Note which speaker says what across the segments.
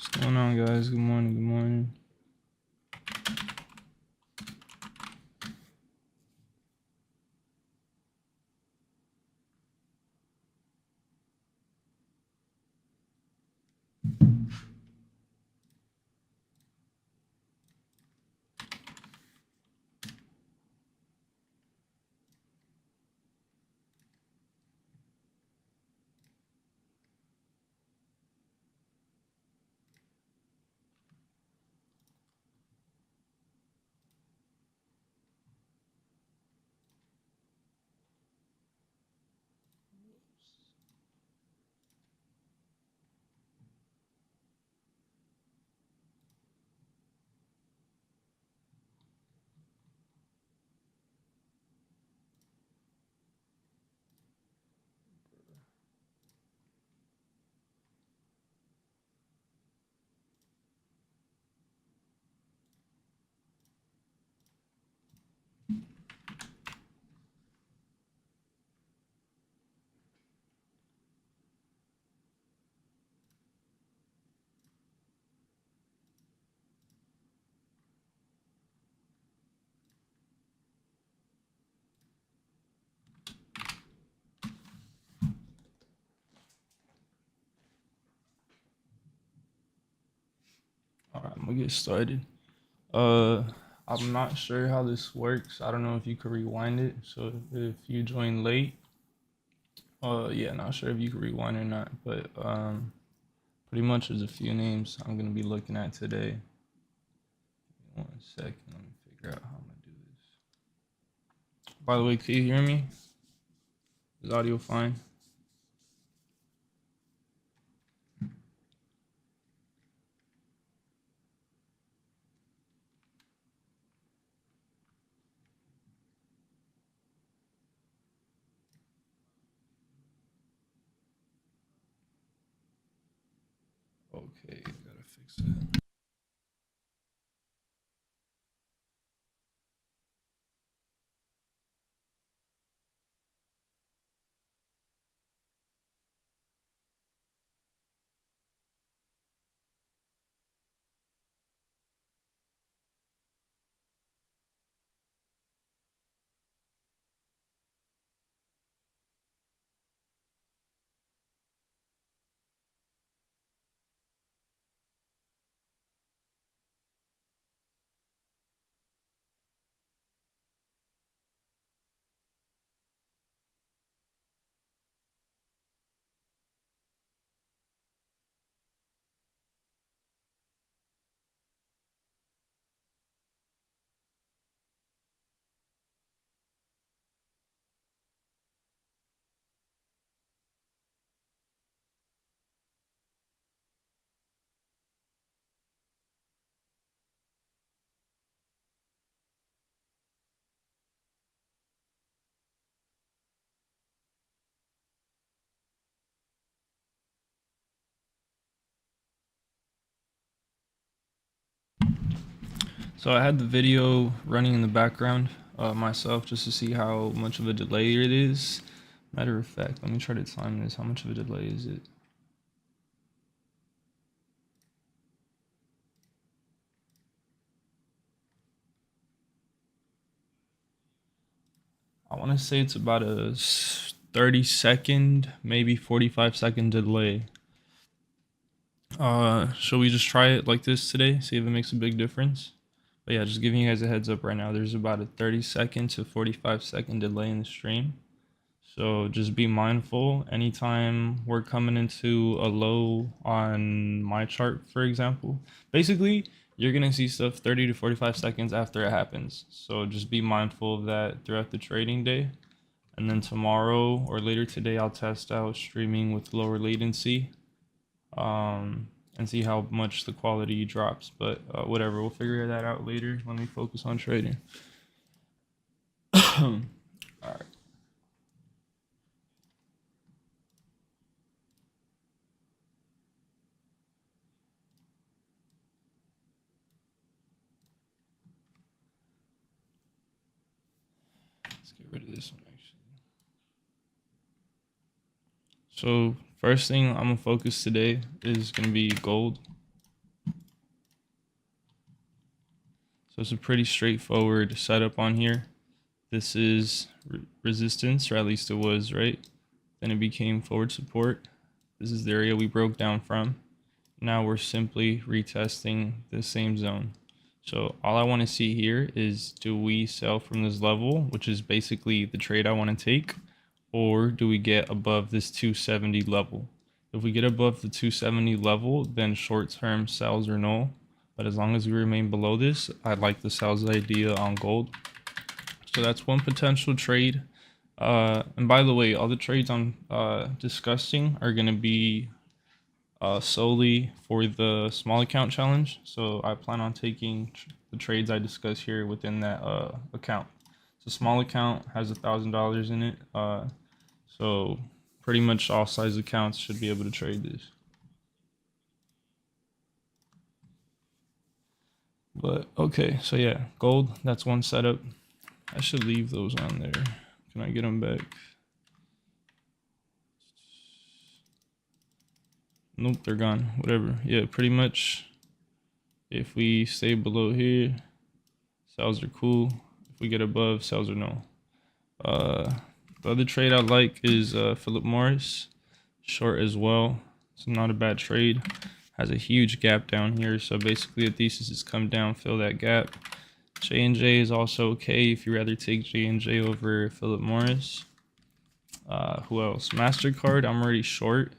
Speaker 1: What's going on, guys? Good morning. Good morning. All right, I'm gonna get started. Uh, I'm not sure how this works. I don't know if you could rewind it. So if you join late, yeah, not sure if you could rewind or not. But pretty much there's a few names I'm gonna be looking at today. 1 second, let me figure out how I'm gonna do this. By the way, can you hear me? Is audio fine? Okay, gotta fix it. So I had the video running in the background myself just to see how much of a delay it is. Matter of fact, let me try to time this. How much of a delay is it? I want to say it's about a 30-second, maybe 45-second delay. Shall we just try it like this today? See if it makes a big difference. But yeah, just giving you guys a heads up right now. There's about a 30-second to 45-second delay in the stream. So just be mindful anytime we're coming into a low on my chart, for example. Basically, you're going to see stuff 30 to 45 seconds after it happens. So just be mindful of that throughout the trading day. And then tomorrow or later today, I'll test out streaming with lower latency and see how much the quality drops. But whatever, we'll figure that out later. Let me focus on trading. All right. Let's get rid of this one actually. So first thing I'm gonna focus today is gonna be gold. So it's a pretty straightforward setup on here. This is resistance, or at least it was, right? Then it became forward support. This is the area we broke down from. Now we're simply retesting the same zone. So all I want to see here is, do we sell from this level, which is basically the trade I want to take, or do we get above this 270 level? If we get above the 270 level, then short-term sells are null. But as long as we remain below this, I like the sales idea on gold. So that's one potential trade. And by the way, all the trades I'm discussing are going to be solely for the small account challenge. So I plan on taking the trades I discuss here within that account. So small account has $1,000 in it. So pretty much all size accounts should be able to trade this. But okay, so yeah, gold, that's one setup. I should leave those on there. Can I get them back? Nope, they're gone. Whatever. Yeah, pretty much if we stay below here, sales are cool. If we get above, sales are no. The other trade I like is Philip Morris, short as well. It's not a bad trade. Has a huge gap down here, so basically the thesis is come down, fill that gap. J&J is also okay if you rather take J&J over Philip Morris. Who else? MasterCard, I'm already short,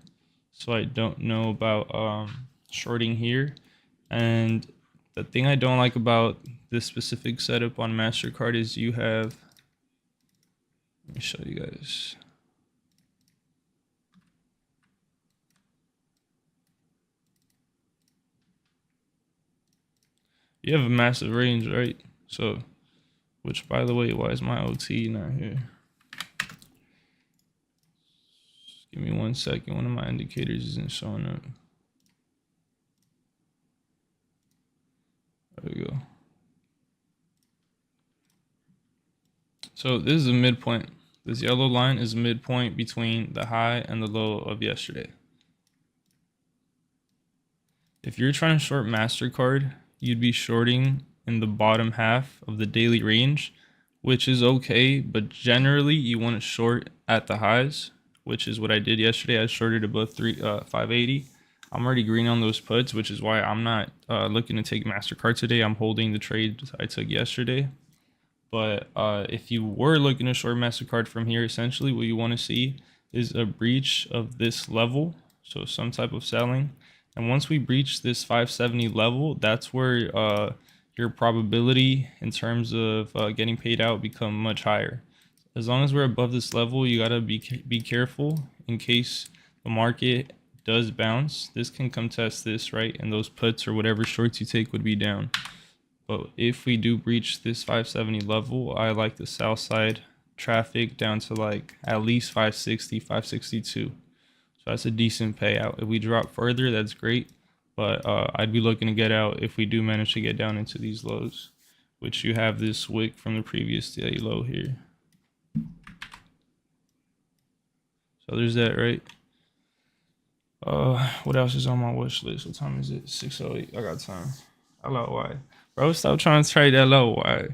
Speaker 1: so I don't know about shorting here. And the thing I don't like about this specific setup on MasterCard is you have, let me show you guys. You have a massive range, right? So, which by the way, why is my OT not here? Just give me 1 second. One of my indicators isn't showing up. There we go. So this is a midpoint. This yellow line is a midpoint between the high and the low of yesterday. If you're trying to short MasterCard, you'd be shorting in the bottom half of the daily range, which is okay, but generally you want to short at the highs, which is what I did yesterday. I shorted above 580. I'm already green on those puts, which is why I'm not looking to take MasterCard today. I'm holding the trade I took yesterday. But if you were looking to short MasterCard from here, essentially what you want to see is a breach of this level, so some type of selling. And once we breach this 570 level, that's where your probability in terms of getting paid out become much higher. As long as we're above this level, you gotta be careful in case the market does bounce. This can come test this, right? And those puts or whatever shorts you take would be down. But if we do breach this 570 level, I like the south side traffic down to like at least 560, 562. So that's a decent payout. If we drop further, that's great. But I'd be looking to get out if we do manage to get down into these lows, which you have this wick from the previous day low here. So there's that, right? What else is on my wish list? What time is it? 6:08. I got time. I love why. Bro, stop trying to trade that low. Why?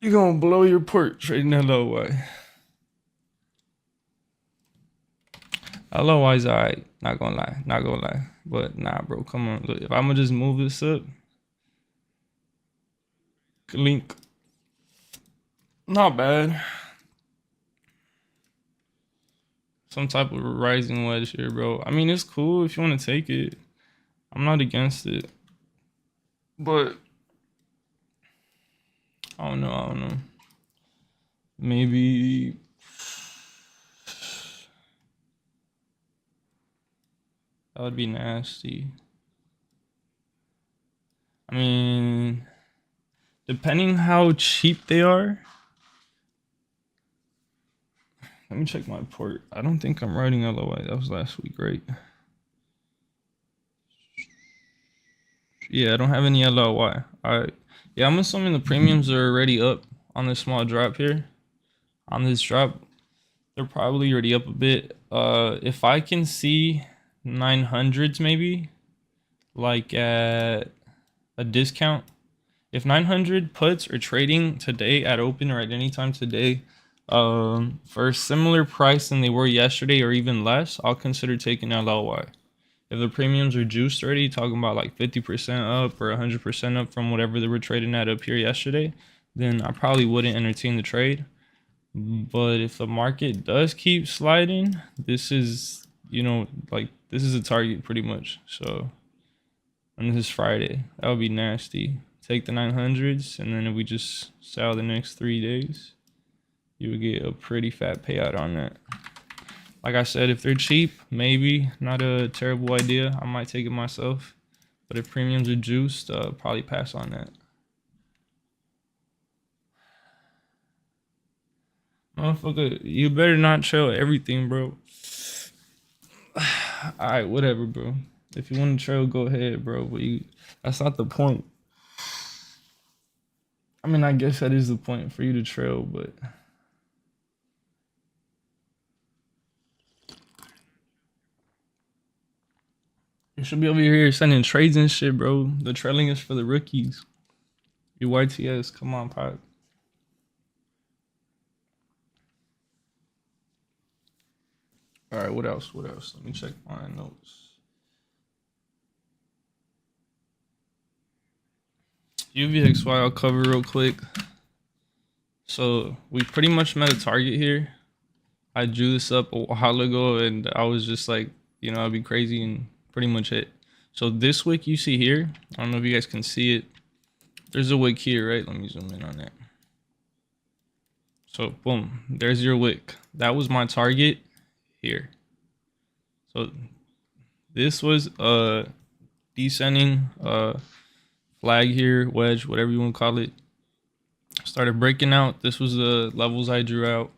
Speaker 1: You're gonna blow your port trading that low. Why? Low wise, alright. Not gonna lie. Not gonna lie. But nah, bro. Come on. Look, if I'm gonna just move this up, link. Not bad. Some type of rising wedge here, bro. I mean, it's cool if you want to take it. I'm not against it. But I don't know. Maybe that would be nasty. I mean, depending how cheap they are. Let me check my port. I don't think I'm writing LOI. That was last week, right? Yeah, I don't have any LOI. Alright. Yeah, I'm assuming the premiums are already up on this small drop here. On this drop, they're probably already up a bit. If I can see 900s maybe, like at a discount. If 900 puts are trading today at open or at any time today, for a similar price than they were yesterday or even less, I'll consider taking LLY. If the premiums are juiced already, talking about like 50% up or 100% up from whatever they were trading at up here yesterday, then I probably wouldn't entertain the trade. But if the market does keep sliding, this is, like this is a target pretty much. So, and this is Friday. That would be nasty. Take the 900s, and then if we just sell the next 3 days, you would get a pretty fat payout on that. Like I said, if they're cheap, maybe not a terrible idea. I might take it myself. But if premiums are juiced, probably pass on that. Motherfucker, you better not trail everything, bro. Alright, whatever, bro. If you want to trail, go ahead, bro. But that's not the point. I mean, I guess that is the point for you to trail, but you should be over here sending trades and shit, bro. The trailing is for the rookies. You YTS, come on, Pop. Alright, what else? What else? Let me check my notes. UVXY, I'll cover real quick. So we pretty much met a target here. I drew this up a while ago, and I was just like, I'd be crazy and pretty much hit. So this wick you see here, I don't know if you guys can see it. There's a wick here, right? Let me zoom in on that. So boom, there's your wick. That was my target here. So this was a descending flag here, wedge, whatever you want to call it. Started breaking out. This was the levels I drew out,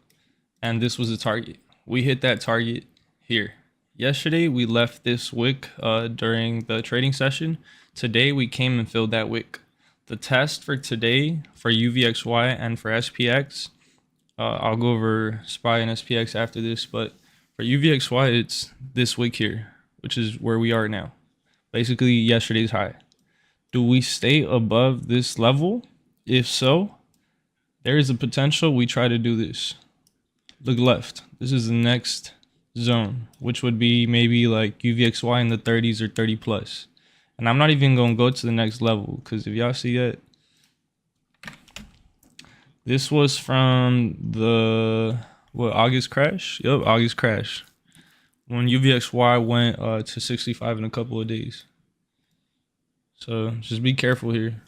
Speaker 1: and this was the target. We hit that target here. Yesterday we left this wick during the trading session. Today we came and filled that wick. The test for today for UVXY and for SPX, I'll go over SPY and SPX after this, but for UVXY it's this wick here, which is where we are now. Basically yesterday's high. Do we stay above this level? If so, there is a potential we try to do this. Look left. This is the next zone, which would be maybe like UVXY in the 30s or 30 plus. And I'm not even going to go to the next level, because if y'all see that, this was from the August crash. Yep, August crash, when UVXY went to 65 in a couple of days. So just be careful here.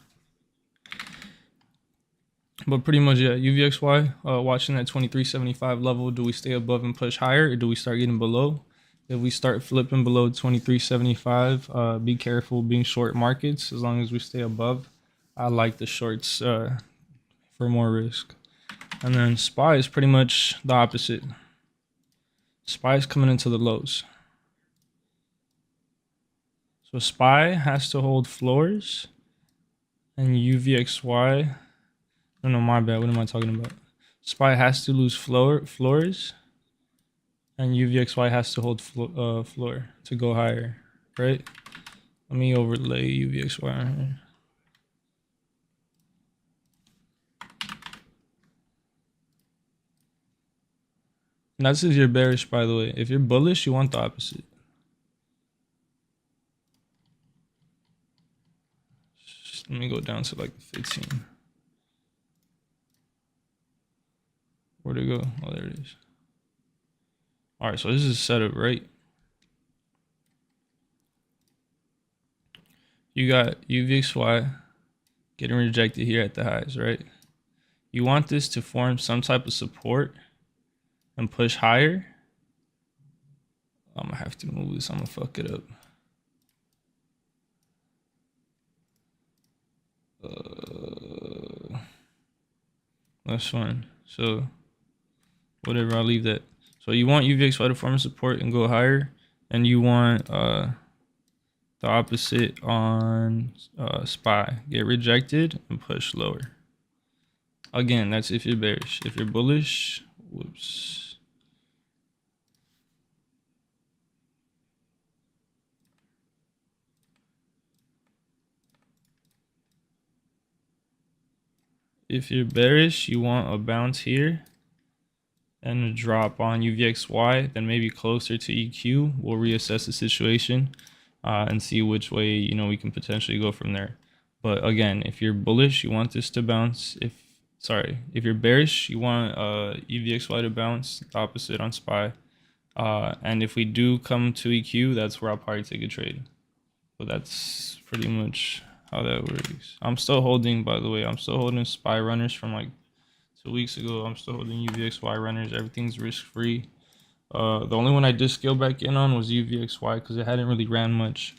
Speaker 1: But pretty much, yeah, UVXY, watching that 2375 level. Do we stay above and push higher, or do we start getting below? If we start flipping below 2375, be careful being short markets. As long as we stay above, I like the shorts for more risk. And then SPY is pretty much the opposite. SPY is coming into the lows. So SPY has to hold floors, and UVXY, no, my bad. What am I talking about? SPY has to lose floors, and UVXY has to hold floor to go higher, right? Let me overlay UVXY on here. And that's if you're bearish, by the way. If you're bullish, you want the opposite. Just let me go down to like 15. Where'd it go? Oh, there it is. All right, so this is setup, right? You got UVXY getting rejected here at the highs, right? You want this to form some type of support and push higher. I'm gonna have to move this. I'm gonna fuck it up. That's fine. So whatever, I'll leave that. So you want UVXY to form a support and go higher, and you want the opposite on SPY, get rejected and push lower. Again, that's if you're bearish. If you're bullish, whoops. If you're bearish, you want a bounce here and a drop on UVXY, then maybe closer to EQ. We'll reassess the situation and see which way, you know, we can potentially go from there. But again, if you're bullish, you want this to bounce. If you're bearish, you want UVXY to bounce, the opposite on SPY. And if we do come to EQ, that's where I'll probably take a trade. But that's pretty much how that works. I'm still holding, by the way, I'm still holding SPY runners from like 2 weeks ago. I'm still holding UVXY runners. Everything's risk free. The only one I did scale back in on was UVXY because it hadn't really ran much.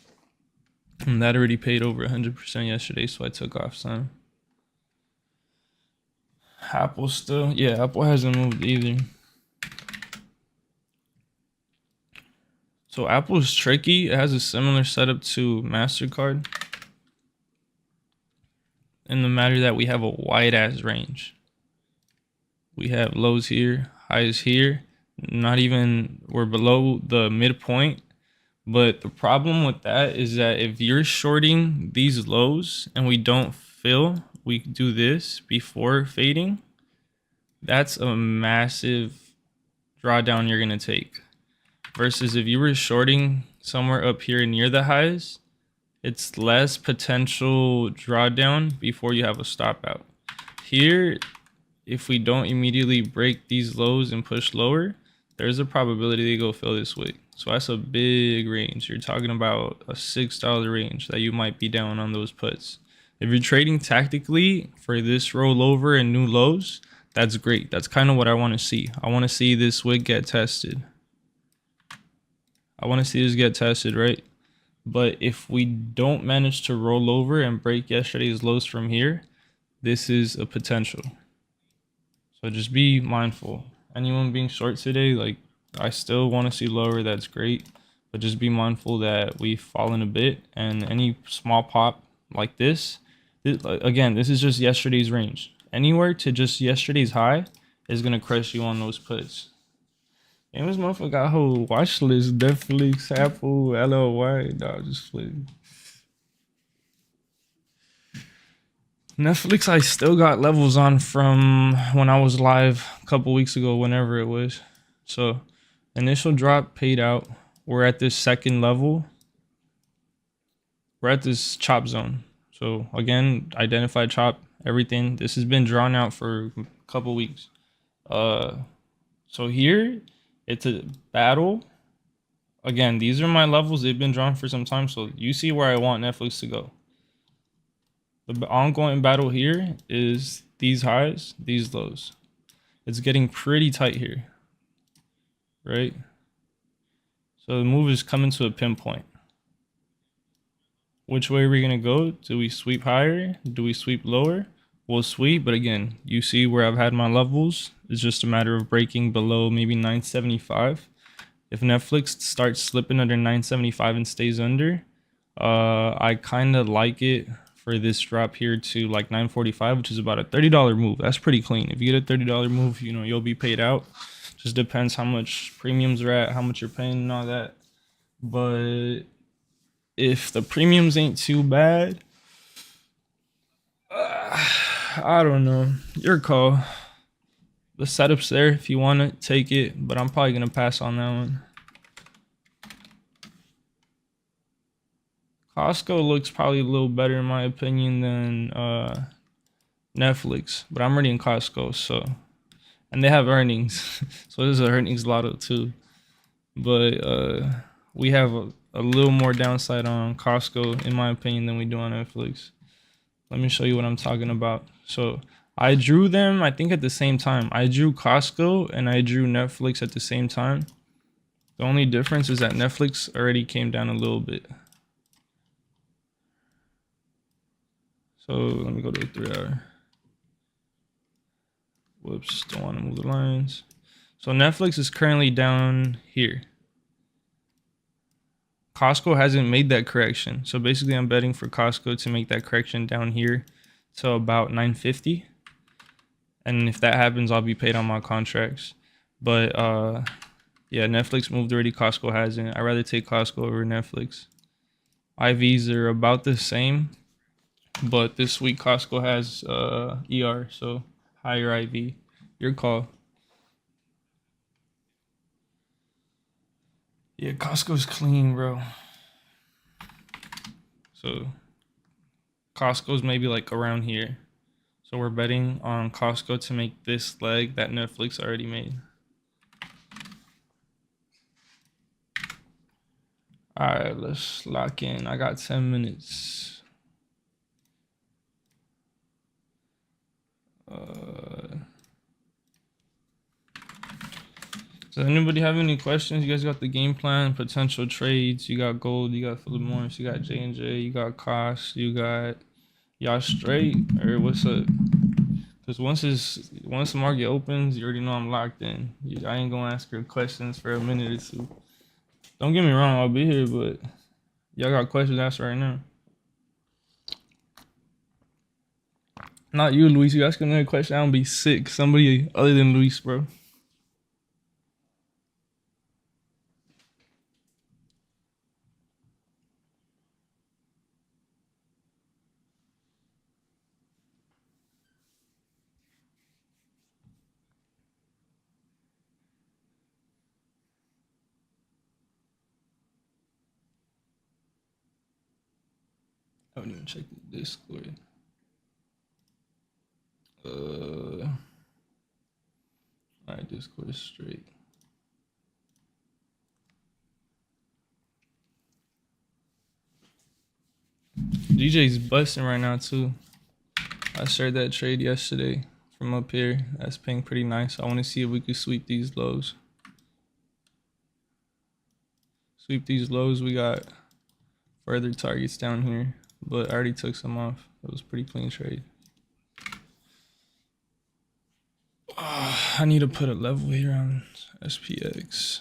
Speaker 1: And that already paid over 100% yesterday, so I took off some. Apple still, yeah, Apple hasn't moved either. So Apple is tricky. It has a similar setup to MasterCard in the matter that we have a wide ass range. We have lows here, highs here. Not even, we're below the midpoint. But the problem with that is that if you're shorting these lows and we don't fill, we do this before fading, that's a massive drawdown you're going to take. Versus if you were shorting somewhere up here near the highs, it's less potential drawdown before you have a stop out. Here, if we don't immediately break these lows and push lower, there's a probability they go fill this wick. So that's a big range. You're talking about a $6 range that you might be down on those puts. If you're trading tactically for this rollover and new lows, that's great. That's kind of what I want to see. I want to see this wick get tested. I want to see this get tested, right? But if we don't manage to roll over and break yesterday's lows from here, this is a potential. So just be mindful. Anyone being short today, like, I still want to see lower, that's great. But just be mindful that we've fallen a bit, and any small pop like this, again, this is just yesterday's range. Anywhere to just yesterday's high is going to crush you on those puts. And this motherfucker got a whole watch list, Netflix, Apple, LOY, dog, just flip. Netflix, I still got levels on from when I was live a couple weeks ago, whenever it was. So initial drop paid out. We're at this second level. We're at this chop zone. So again, identified chop, everything. This has been drawn out for a couple weeks. So here, it's a battle. Again, these are my levels. They've been drawn for some time. So you see where I want Netflix to go. The ongoing battle here is these highs, these lows. It's getting pretty tight here, right? So the move is coming to a pinpoint. Which way are we gonna go? Do we sweep higher? Do we sweep lower? We'll sweep, but again, you see where I've had my levels. It's just a matter of breaking below maybe 975. If Netflix starts slipping under 975 and stays under, I kind of like it for this drop here to like 945, which is about a $30 move. That's pretty clean. If you get a $30 move, you know, you'll be paid out. Just depends how much premiums are at, how much you're paying and all that. But if the premiums ain't too bad, I don't know. Your call. The setup's there if you want to take it, but I'm probably going to pass on that one. Costco looks probably a little better in my opinion than Netflix, but I'm already in Costco, so, and they have earnings, so this is an earnings lotto too. But we have a little more downside on Costco in my opinion than we do on Netflix. Let me show you what I'm talking about. So I drew them, I think, at the same time. I drew Costco and I drew Netflix at the same time. The only difference is that Netflix already came down a little bit. So let me go to the 3 hour. Whoops, don't want to move the lines. So Netflix is currently down here. Costco hasn't made that correction. So basically I'm betting for Costco to make that correction down here to about 950. And if that happens, I'll be paid on my contracts. But yeah, Netflix moved already, Costco hasn't. I'd rather take Costco over Netflix. IVs are about the same. but this week Costco has ER, so higher IV. Your call. Yeah, Costco's clean, bro. So Costco's maybe like around here. So we're betting on Costco to make this leg that Netflix already made. All right, let's lock in. I got 10 minutes. Does anybody have any questions? You guys got the game plan, potential trades. You got gold. You got Philip Morris. You got J&J. You got Kosh. You got y'all straight or what's up? Because once the market opens, you already know I'm locked in. I ain't gonna ask her questions for a minute or two. Don't get me wrong, I'll be here, but y'all got questions asked right now. Not you, Luis. You ask another question, I don't be sick. Somebody other than Luis, bro. I haven't even checked the Discord. Alright, Discord is straight. DJ's busting right now too. I shared that trade yesterday from up here. That's paying pretty nice. I want to see if we could sweep these lows. Sweep these lows. We got further targets down here, but I already took some off. It was a pretty clean trade. I need to put a level here on SPX.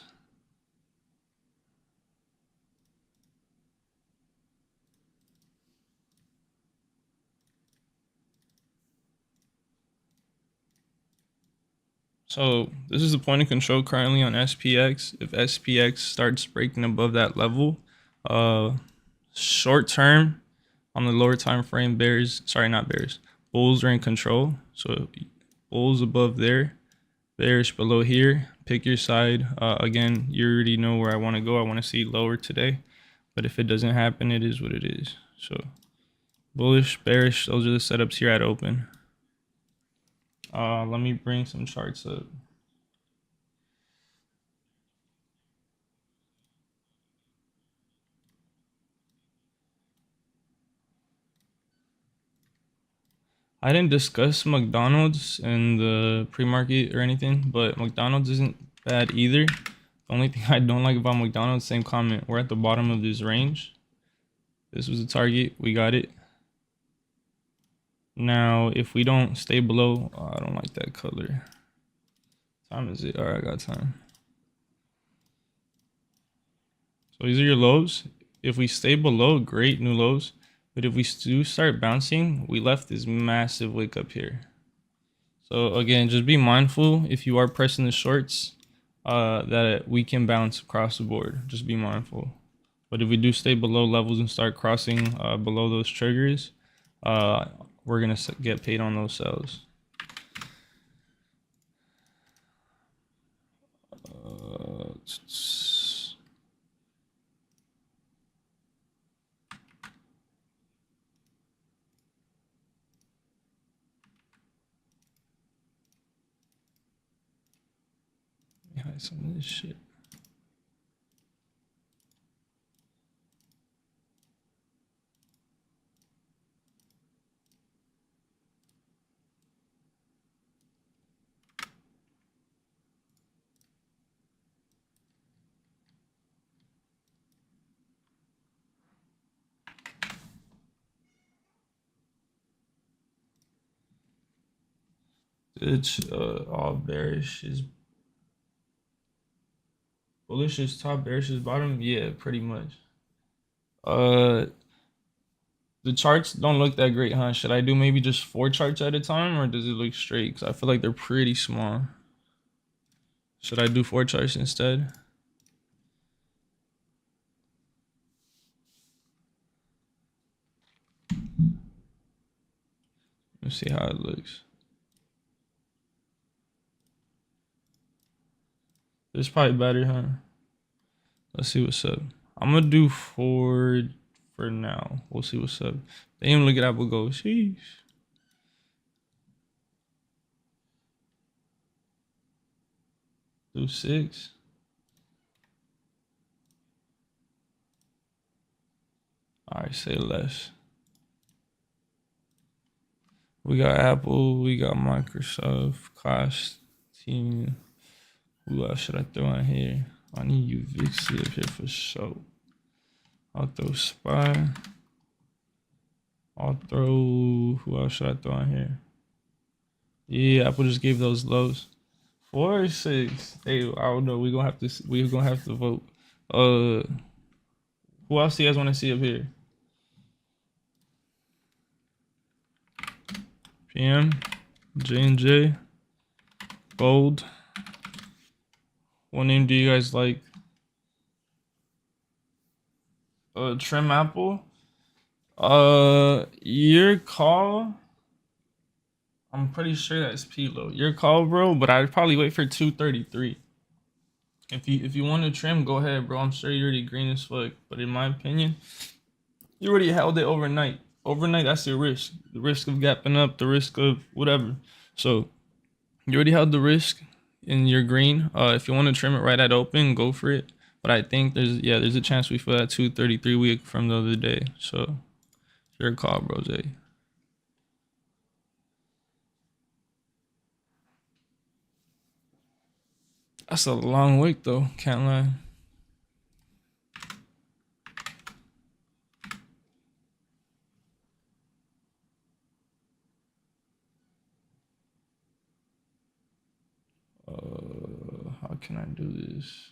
Speaker 1: So this is the point of control currently on SPX. If SPX starts breaking above that level, short term on the lower time frame, bulls are in control. So bulls above there, bearish below here. Pick your side. Again, you already know where I want to go. I want to see lower today, but if it doesn't happen, it is what it is. So bullish, bearish, those are the setups here at open. Let me bring some charts up. I didn't discuss McDonald's in the pre-market or anything, but McDonald's isn't bad either. The only thing I don't like about McDonald's, same comment. We're at the bottom of this range. This was a target. We got it. Now, if we don't stay below, I don't like that color. Time is it? All right, I got time. So these are your lows. If we stay below, great, new lows. But if we do start bouncing, we left this massive wick up here. So again, just be mindful if you are pressing the shorts that we can bounce across the board. Just be mindful. But if we do stay below levels and start crossing below those triggers, we're going to get paid on those sells. Hide some of this shit. It's all bearish is bullish is top, bearish is bottom. Yeah, pretty much. The charts don't look that great, huh? Should I do maybe just 4 charts at a time, or does it look straight? Because I feel like they're pretty small. Should I do 4 charts instead? Let's see how it looks. It's probably better, huh? Let's see what's up. I'm gonna do Ford for now. We'll see what's up. Damn, look at Apple go. Sheesh. Do 6. All right, say less. We got Apple. We got Microsoft. Cost team. Who else should I throw in here? I need you Vixie up here for sure. I'll throw Spy. I'll throw. Who else should I throw in here? Yeah, Apple just gave those lows. 4 or 6. Hey, I don't know. We're gonna have to vote. Who else do you guys want to see up here? PM, J&J, Gold. What name do you guys like? Trim Apple. Your call. I'm pretty sure that's Pilo. Your call, bro. But I'd probably wait for 233. If you want to trim, go ahead, bro. I'm sure you're already green as fuck. But in my opinion, you already held it overnight. Overnight, that's your risk. The risk of gapping up, the risk of whatever. So you already held the risk in your green. If you want to trim it right at open, go for it. But I think there's a chance we feel that 233 week from the other day. So your call, bros. That's a long wait though. Can't lie. How can I do this?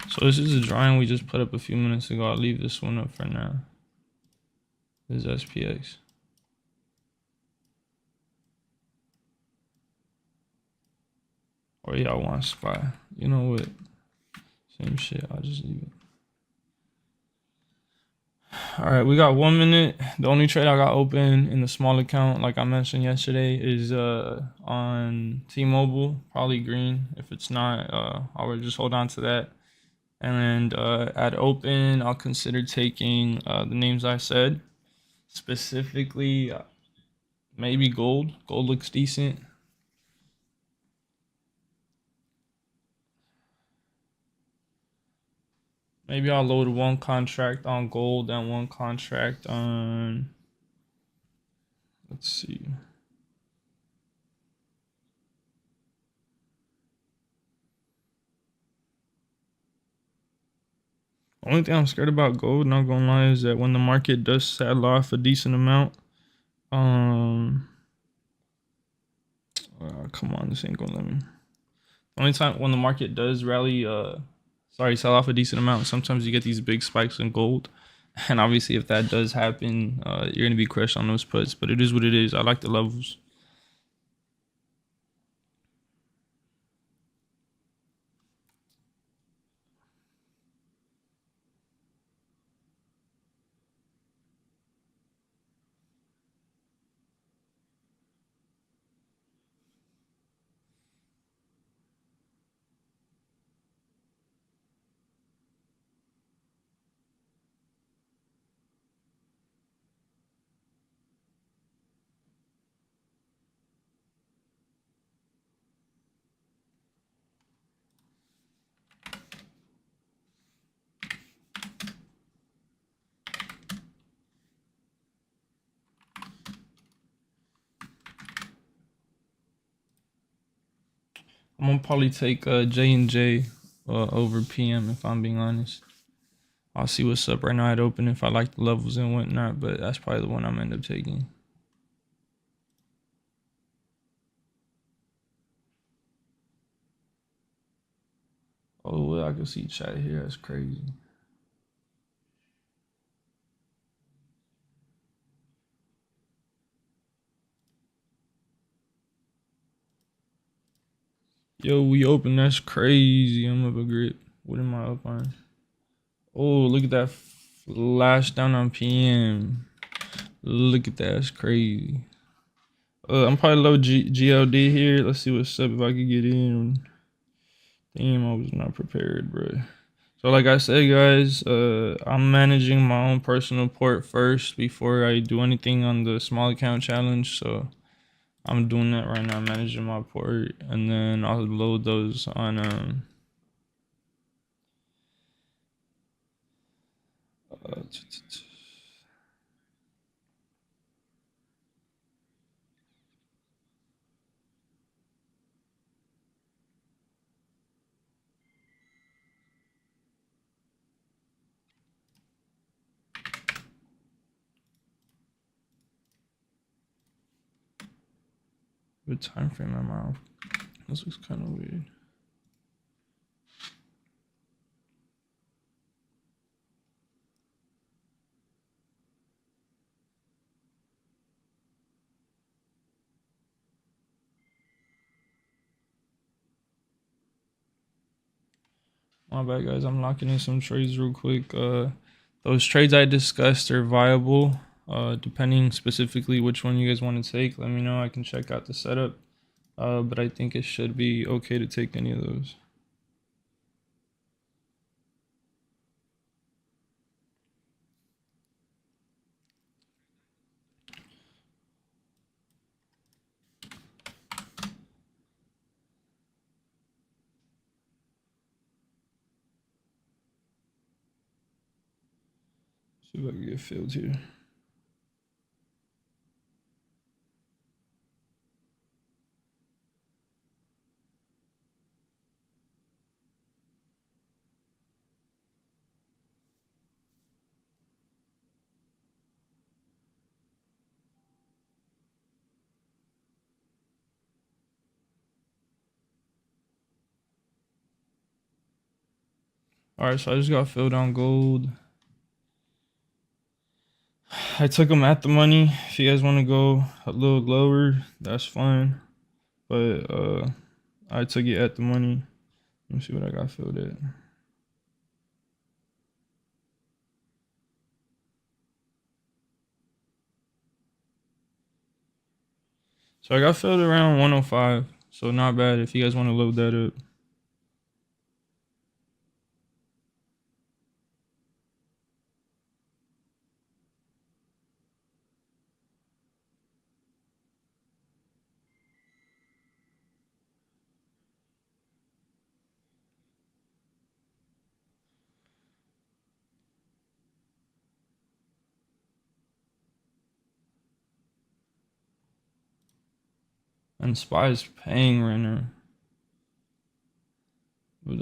Speaker 1: So this is a drawing we just put up a few minutes ago. I'll leave this one up for now. This is SPX. Or y'all want Spy. You know what? Same shit. I'll just leave it. All right, we got 1 minute. The only trade I got open in the small account, like I mentioned yesterday, is on T-Mobile, probably green. If it's not, I'll just hold on to that. And at open, I'll consider taking the names I said. Specifically, maybe gold. Gold looks decent. Maybe I'll load one contract on gold and one contract on, let's see. Only thing I'm scared about gold, not gonna lie, is that when the market does saddle off a decent amount, come on, this ain't gonna let me. Only time when the market does rally, sell off a decent amount, sometimes you get these big spikes in gold. And obviously, if that does happen, you're gonna be crushed on those puts. But it is what it is. I like the levels. I'm gonna probably take J&J over PM if I'm being honest. I'll see what's up right now at open if I like the levels and whatnot, but that's probably the one I'm gonna end up taking. Oh, well, I can see chat here. That's crazy. Yo, we open. That's crazy. I'm up a grip. What am I up on? Oh, look at that flash down on PM. Look at that. That's crazy. I'm probably low GLD here. Let's see what's up if I could get in. Damn, I was not prepared, bro. So like I said, guys, I'm managing my own personal port first before I do anything on the small account challenge. So I'm doing that right now, managing my port, and then I'll load those on what time frame am I on? This looks kind of weird. My bad, guys. I'm locking in some trades real quick. Those trades I discussed are viable. Depending specifically which one you guys want to take, let me know. I can check out the setup. But I think it should be okay to take any of those. See if I can get filled here. Alright, so I just got filled on gold. I took them at the money. If you guys want to go a little lower, that's fine. But I took it at the money. Let me see what I got filled at. So I got filled around 105. So not bad if you guys want to load that up. And SPY is paying right now.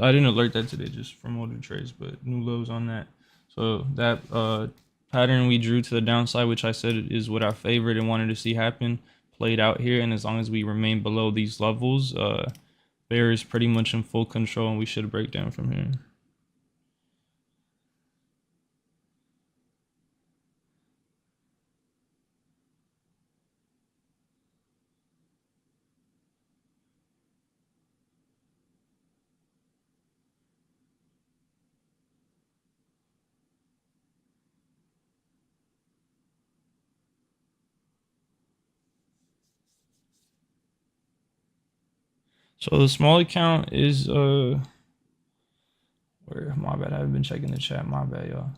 Speaker 1: I didn't alert that today, just from older trades, but new lows on that. So that pattern we drew to the downside, which I said is what I favored and wanted to see happen, played out here. And as long as we remain below these levels, bear is pretty much in full control, and we should break down from here. So the small account is where, my bad, I haven't been checking the chat, my bad, y'all.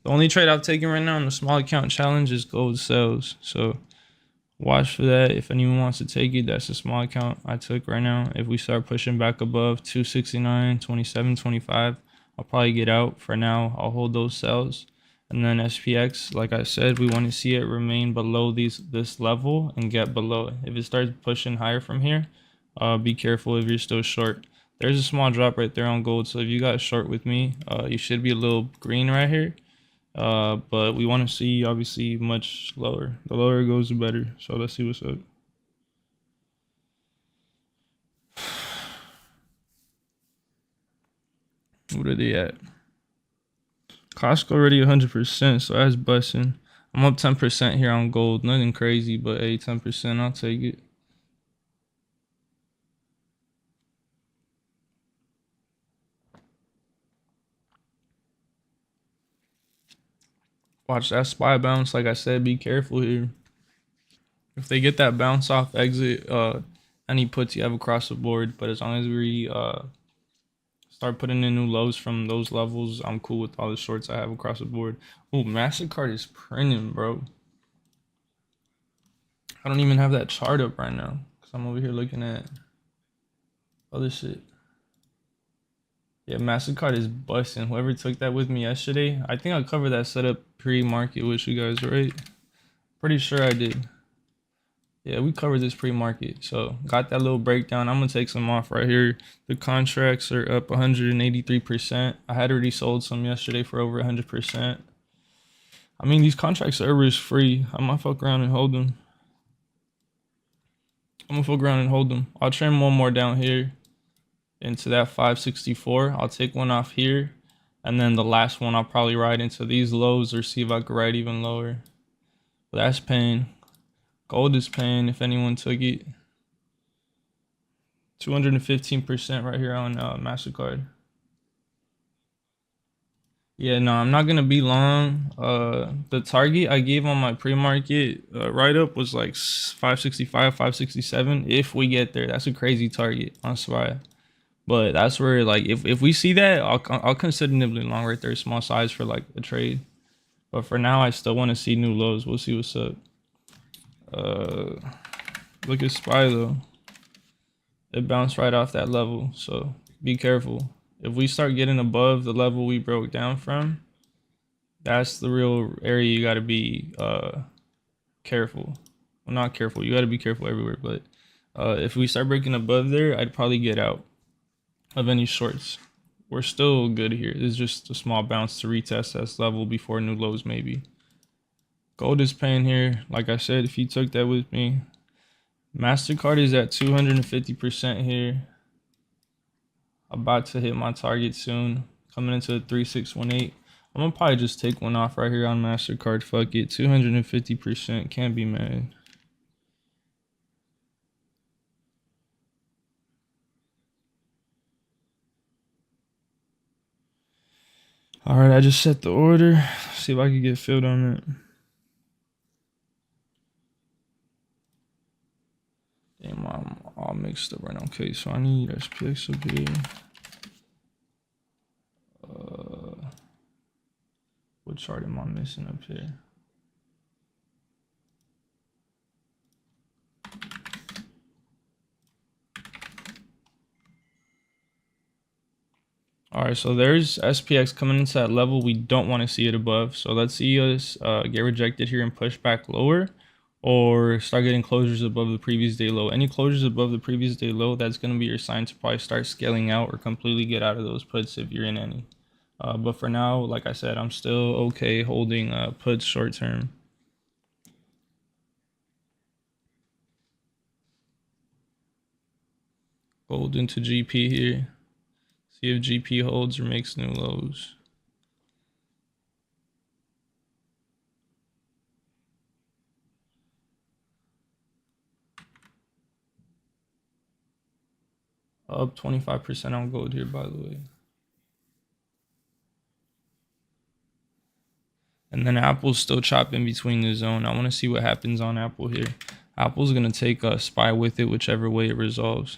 Speaker 1: The only trade I've taken right now in the small account challenge is gold sells. So watch for that. If anyone wants to take it, that's a small account I took right now. If we start pushing back above 269, 27, 25, I'll probably get out. For now, I'll hold those sells. And then SPX, like I said, we want to see it remain below this level and get below it. If it starts pushing higher from here, be careful if you're still short. There's a small drop right there on gold. So if you got short with me, you should be a little green right here. But we want to see obviously much lower. The lower it goes, the better. So let's see what's up. What are they at? Costco already 100%, so that's busting. I'm up 10% here on gold. Nothing crazy, but hey, 10%, I'll take it. Watch that SPY bounce. Like I said, be careful here. If they get that bounce off exit, any puts you have across the board. But as long as we start putting in new lows from those levels, I'm cool with all the shorts I have across the board. Oh, MasterCard is printing, bro. I don't even have that chart up right now because I'm over here looking at other shit. Yeah, MasterCard is busting. Whoever took that with me yesterday, I think I covered that setup pre-market with you guys, right? Pretty sure I did. Yeah, we covered this pre-market. So got that little breakdown. I'm gonna take some off right here. The contracts are up 183%. I had already sold some yesterday for over 100%. I mean, these contracts are risk free. I might fuck around and hold them. I'm gonna fuck around and hold them. I'll trim one more down here into that 564. I'll take one off here. And then the last one, I'll probably ride into these lows or see if I could ride even lower. But that's pain. Gold is pain if anyone took it. 215% right here on MasterCard. Yeah, no, I'm not gonna be long. The target I gave on my pre-market write up was like 565, 567. If we get there, that's a crazy target on SPY. But that's where like if we see that, I'll consider nibbling long right there, small size for like a trade. But for now, I still want to see new lows. We'll see what's up. Look at SPY though. It bounced right off that level, so be careful. If we start getting above the level we broke down from, that's the real area you got to be careful. Well, not careful. You got to be careful everywhere. But if we start breaking above there, I'd probably get out of any shorts. We're still good here. It's just a small bounce to retest this level before new lows maybe. Gold is paying here. Like I said, if you took that with me, MasterCard is at 250% here. About to hit my target soon. Coming into 3618. I'm gonna probably just take one off right here on MasterCard. Fuck it. 250%. Can't be mad. Alright, I just set the order. See if I can get filled on it. Damn, I'm all mixed up right now. Okay, so I need SPX up here. What chart am I missing up here? All right, so there's SPX coming into that level. We don't want to see it above. So let's see us get rejected here and push back lower, or start getting closures above the previous day low. Any closures above the previous day low, that's going to be your sign to probably start scaling out or completely get out of those puts if you're in any. But for now, like I said, I'm still okay holding puts short term. Gold into GP here. See if GP holds or makes new lows. Up 25% on gold here, by the way. And then Apple's still chopping between the zone. I want to see what happens on Apple here. Apple's going to take a SPY with it, whichever way it resolves.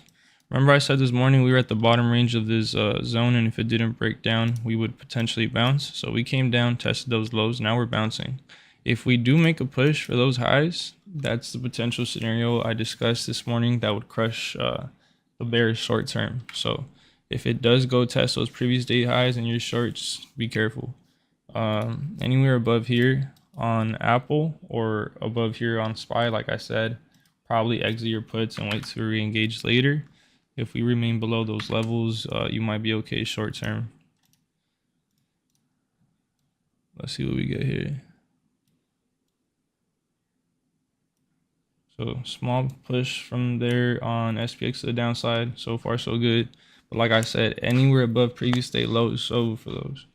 Speaker 1: Remember I said this morning we were at the bottom range of this zone, and if it didn't break down, we would potentially bounce. So we came down, tested those lows. Now we're bouncing. If we do make a push for those highs, that's the potential scenario I discussed this morning that would crush the bears short term. So if it does go test those previous day highs and your shorts, be careful. Anywhere above here on Apple or above here on SPY, like I said, probably exit your puts and wait to re-engage later. If we remain below those levels, you might be okay short term. Let's see what we get here. So small push from there on SPX to the downside. So far so good. But like I said, anywhere above previous day lows, so for those.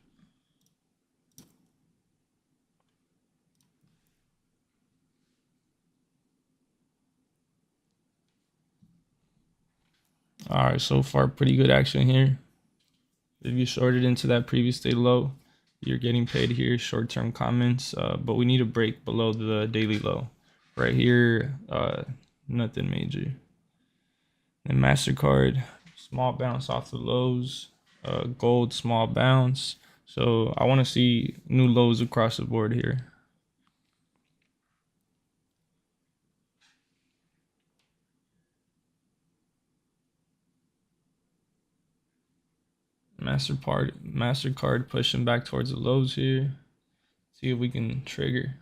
Speaker 1: All right, so far pretty good action here. If you shorted into that previous day low, You're getting paid here, short-term comments, but we need a break below the daily low. Right here, nothing major. And MasterCard, small bounce off the lows. Gold, small bounce. So I want to see new lows across the board here. MasterCard pushing back towards the lows here. See if we can trigger.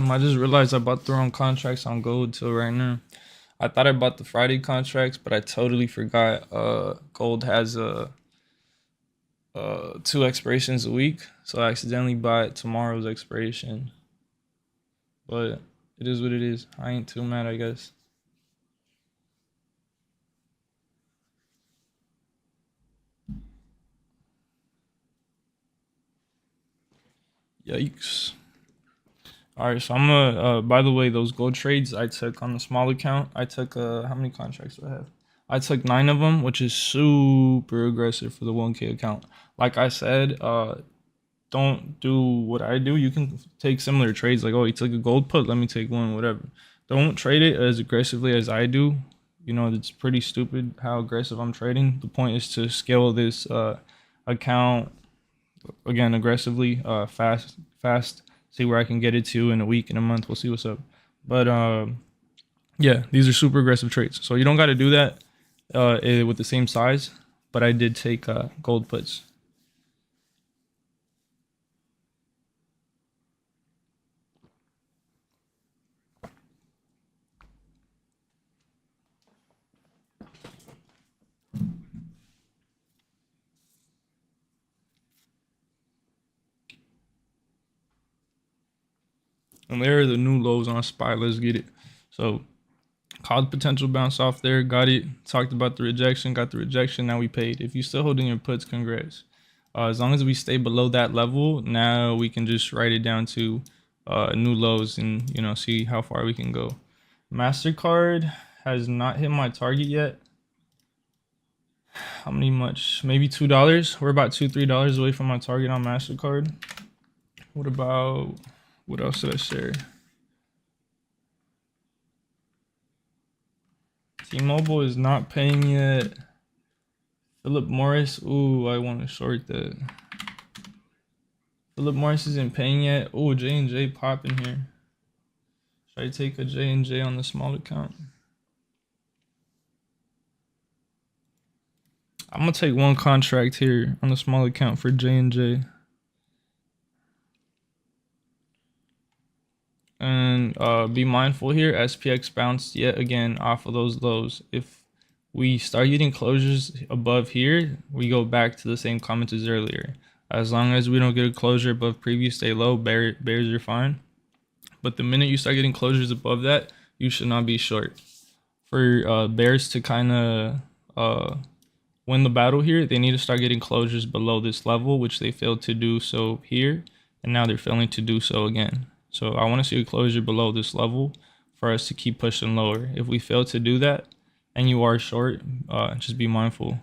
Speaker 1: I just realized I bought the wrong contracts on gold till right now. I thought I bought the Friday contracts, but I totally forgot. Gold has two expirations a week, so I accidentally bought tomorrow's expiration. But it is what it is. I ain't too mad, I guess. Yikes. All right, so I'm gonna. By the way, those gold trades I took on the small account, I took how many contracts do I have? I took 9 of them, which is super aggressive for the 1K account. Like I said, don't do what I do. You can take similar trades, like, oh, you took a gold put, let me take one, whatever. Don't trade it as aggressively as I do. You know, it's pretty stupid how aggressive I'm trading. The point is to scale this account again aggressively, fast. See where I can get it to in a week, in a month. We'll see what's up. But yeah, these are super aggressive trades. So you don't got to do that with the same size. But I did take gold puts. And there are the new lows on SPY. Let's get it. So called potential bounce off there. Got it. Talked about the rejection. Got the rejection. Now we paid. If you still holding your puts, congrats. As long as we stay below that level, now we can just write it down to new lows and, you know, see how far we can go. MasterCard has not hit my target yet. How many much? Maybe $2. We're about $2-3 away from my target on MasterCard. What about, what else did I share? T-Mobile is not paying yet. Philip Morris, ooh, I want to short that. Philip Morris isn't paying yet. Oh, J&J popping here. Should I take a J&J on the small account? I'm gonna take one contract here on the small account for J&J. And be mindful here, SPX bounced yet again off of those lows. If we start getting closures above here, we go back to the same comments as earlier. As long as we don't get a closure above previous day low, bears are fine. But the minute you start getting closures above that, you should not be short. For bears to kind of win the battle here, they need to start getting closures below this level, which they failed to do so here, and now they're failing to do so again. So I want to see a closure below this level for us to keep pushing lower. If we fail to do that and you are short, just be mindful.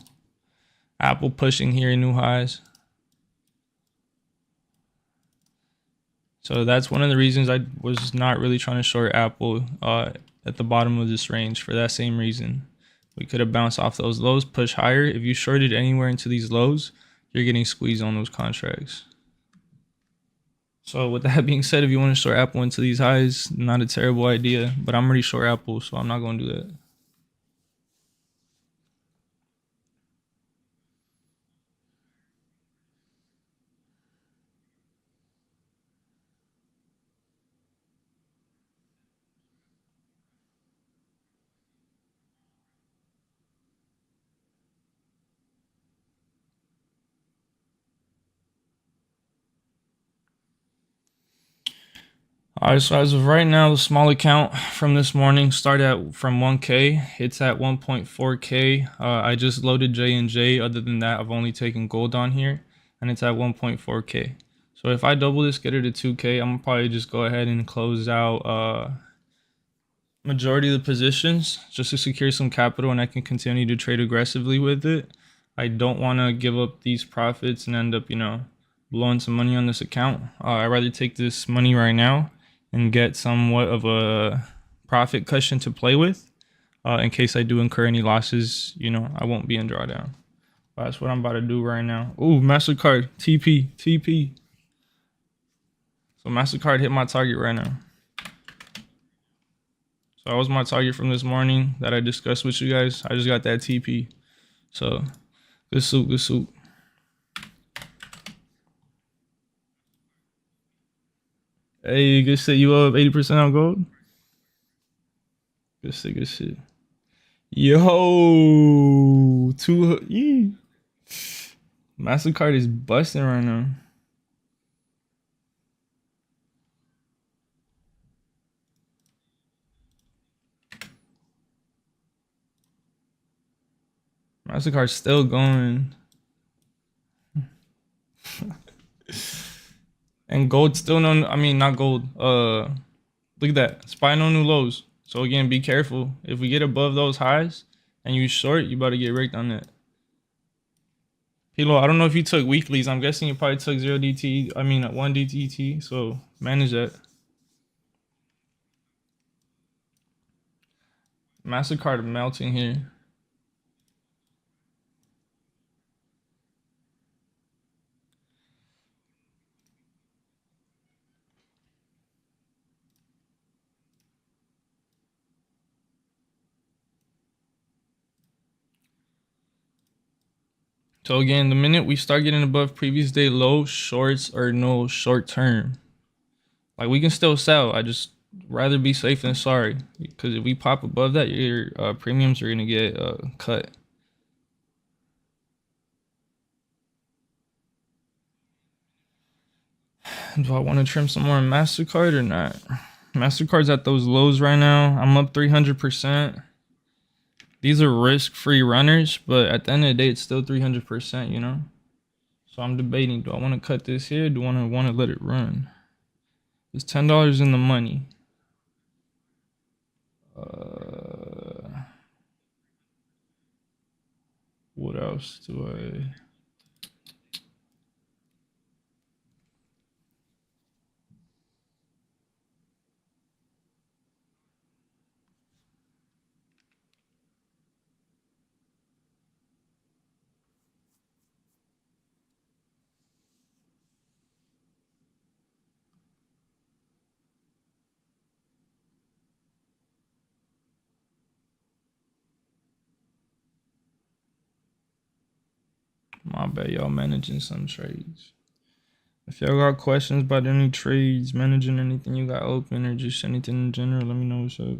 Speaker 1: Apple pushing here in new highs. So that's one of the reasons I was not really trying to short Apple at the bottom of this range, for that same reason. We could have bounced off those lows, push higher. If you shorted anywhere into these lows, you're getting squeezed on those contracts. So with that being said, if you want to short Apple into these highs, not a terrible idea, but I'm already short Apple, so I'm not going to do that. All right, so as of right now, the small account from this morning started from 1K. It's at 1.4K. I just loaded J&J. Other than that, I've only taken gold on here, and it's at 1.4K. So if I double this, get it to 2K, I'm gonna probably just go ahead and close out majority of the positions just to secure some capital, and I can continue to trade aggressively with it. I don't want to give up these profits and end up, blowing some money on this account. I'd rather take this money right now and get somewhat of a profit cushion to play with in case I do incur any losses. I won't be in drawdown. That's what I'm about to do right now. Ooh, MasterCard, TP. So MasterCard hit my target right now. So that was my target from this morning that I discussed with you guys. I just got that TP. So good soup. Hey, good shit. You up 80% on gold? Good shit. Yo, MasterCard is busting right now. MasterCard's still going. And gold still not gold. Look at that. SPY no new lows. So again, be careful. If we get above those highs and you short, you about to get raked on that. Hilo, I don't know if you took weeklies. I'm guessing you probably took 1 DTT. So manage that. MasterCard melting here. So again, the minute we start getting above previous day low, shorts or no short term. Like we can still sell. I just rather be safe than sorry. Because if we pop above that, your premiums are gonna get cut. Do I want to trim some more on MasterCard or not? MasterCard's at those lows right now. I'm up 300%. These are risk-free runners, but at the end of the day, it's still 300%, So I'm debating, do I want to cut this here? Do I want to let it run? It's $10 in the money. What else do I... My bad, y'all managing some trades. If y'all got questions about any trades, managing anything you got open, or just anything in general, let me know what's up.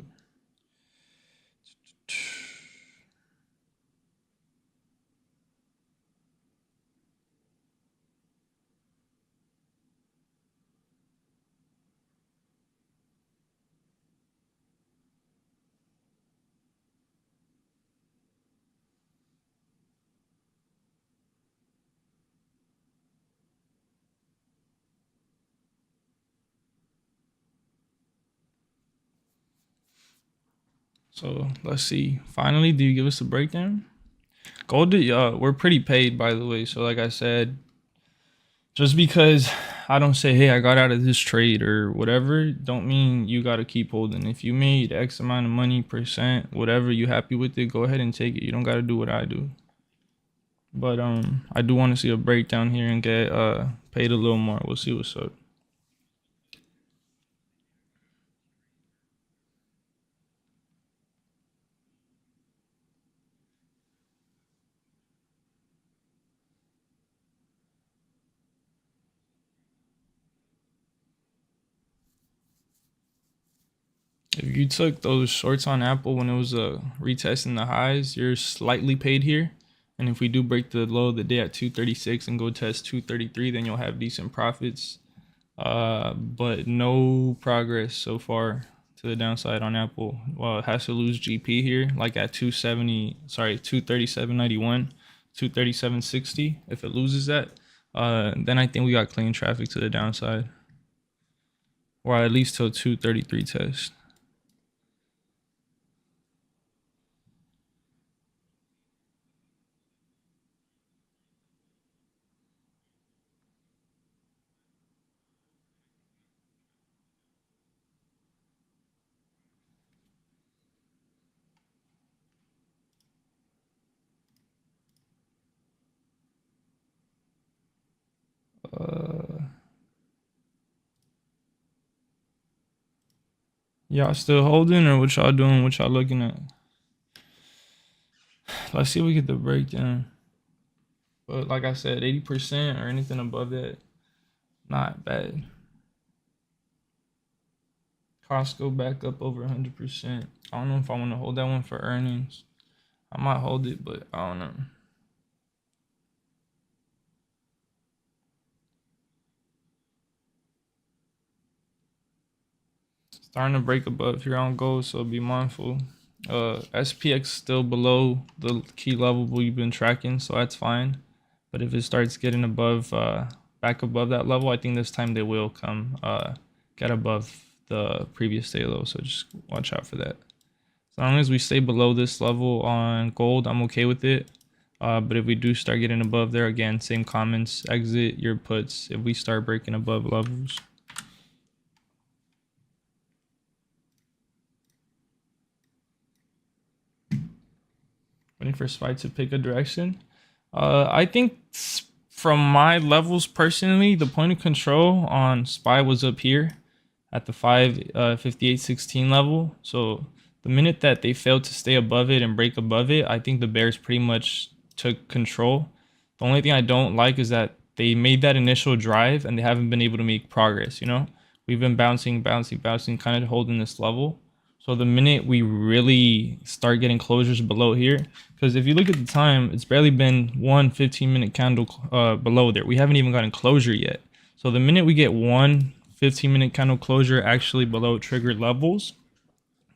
Speaker 1: So let's see. Finally, do you give us a breakdown? Gold, we're pretty paid, by the way. So like I said, just because I don't say, hey, I got out of this trade or whatever, don't mean you got to keep holding. If you made X amount of money, percent, whatever, you happy with it, go ahead and take it. You don't got to do what I do. But I do want to see a breakdown here and get paid a little more. We'll see what's up. If you took those shorts on Apple when it was retesting the highs, you're slightly paid here. And if we do break the low of the day at 236 and go test 233, then you'll have decent profits. But no progress so far to the downside on Apple. Well, it has to lose GP here, like at 237.91, 237.60. If it loses that, then I think we got clean traffic to the downside, or at least till 233 test. Y'all still holding, or what y'all doing? What y'all looking at? Let's see if we get the breakdown. But like I said, 80% or anything above that, not bad. Costco back up over 100%. I don't know if I want to hold that one for earnings. I might hold it, but I don't know. Starting to break above here on gold, so be mindful. SPX still below the key level we've been tracking, so that's fine. But if it starts getting above, back above that level, I think this time they will come get above the previous day low. So just watch out for that. As long as we stay below this level on gold, I'm okay with it. But if we do start getting above there, again, same comments, exit your puts if we start breaking above levels. Waiting for SPY to pick a direction. I think from my levels personally, the point of control on SPY was up here at the 558.16 level. So the minute that they failed to stay above it and break above it, I think the bears pretty much took control. The only thing I don't like is that they made that initial drive and they haven't been able to make progress. You know, we've been bouncing, kind of holding this level. So the minute we really start getting closures below here, because if you look at the time, it's barely been one 15-minute candle below there. We haven't even gotten closure yet. So the minute we get one 15-minute candle closure actually below triggered levels,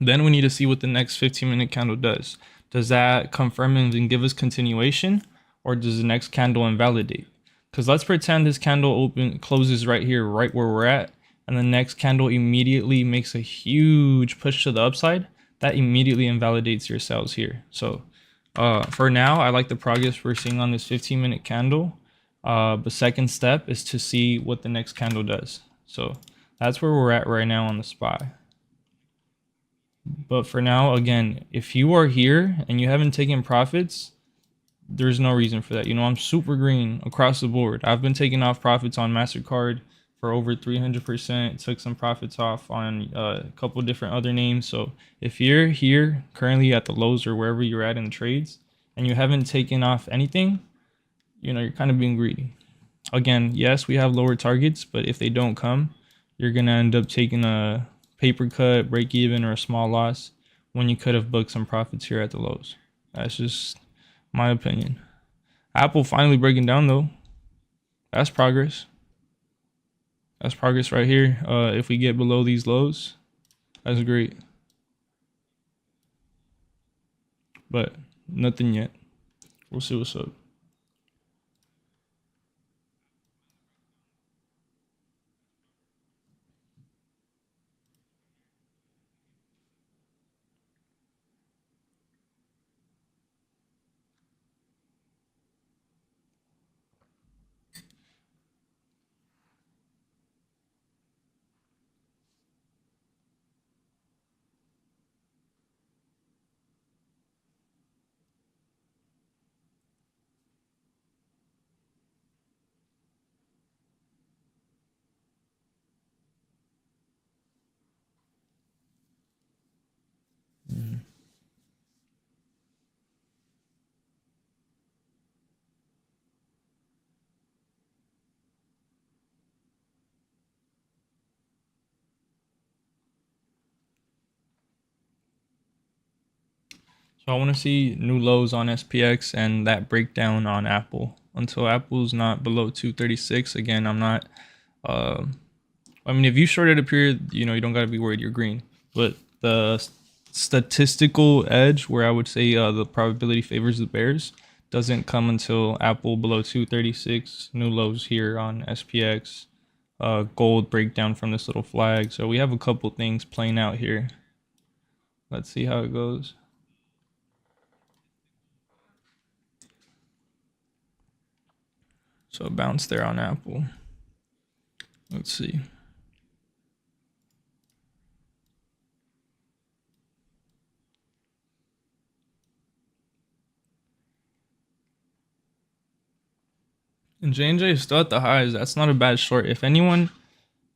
Speaker 1: then we need to see what the next 15-minute candle does. Does that confirm and give us continuation, or does the next candle invalidate? Because let's pretend this candle closes right here, right where we're at, and the next candle immediately makes a huge push to the upside. That immediately invalidates your sales here. So for now, I like the progress we're seeing on this 15-minute candle. The second step is to see what the next candle does. So that's where we're at right now on the SPY. But for now, again, if you are here and you haven't taken profits, there's no reason for that. You know, I'm super green across the board. I've been taking off profits on MasterCard for over 300%. Took some profits off on a couple different other names. So if you're here currently at the lows or wherever you're at in the trades and you haven't taken off anything, you know, you're kind of being greedy. Again, yes, we have lower targets, but if they don't come, you're going to end up taking a paper cut, break even, or a small loss when you could have booked some profits here at the lows. That's just my opinion. Apple finally breaking down though. That's progress. That's progress right here. If we get below these lows, that's great. But nothing yet. We'll see what's up. So I want to see new lows on SPX and that breakdown on Apple. Until Apple's not below 236, again, I'm not. Uh, I mean, if you shorted a period, you don't got to be worried. You're green. But the statistical edge, where I would say the probability favors the bears, doesn't come until Apple below 236. New lows here on SPX. Gold breakdown from this little flag. So we have a couple things playing out here. Let's see how it goes. So bounce there on Apple. Let's see. And J&J is still at the highs. That's not a bad short. If anyone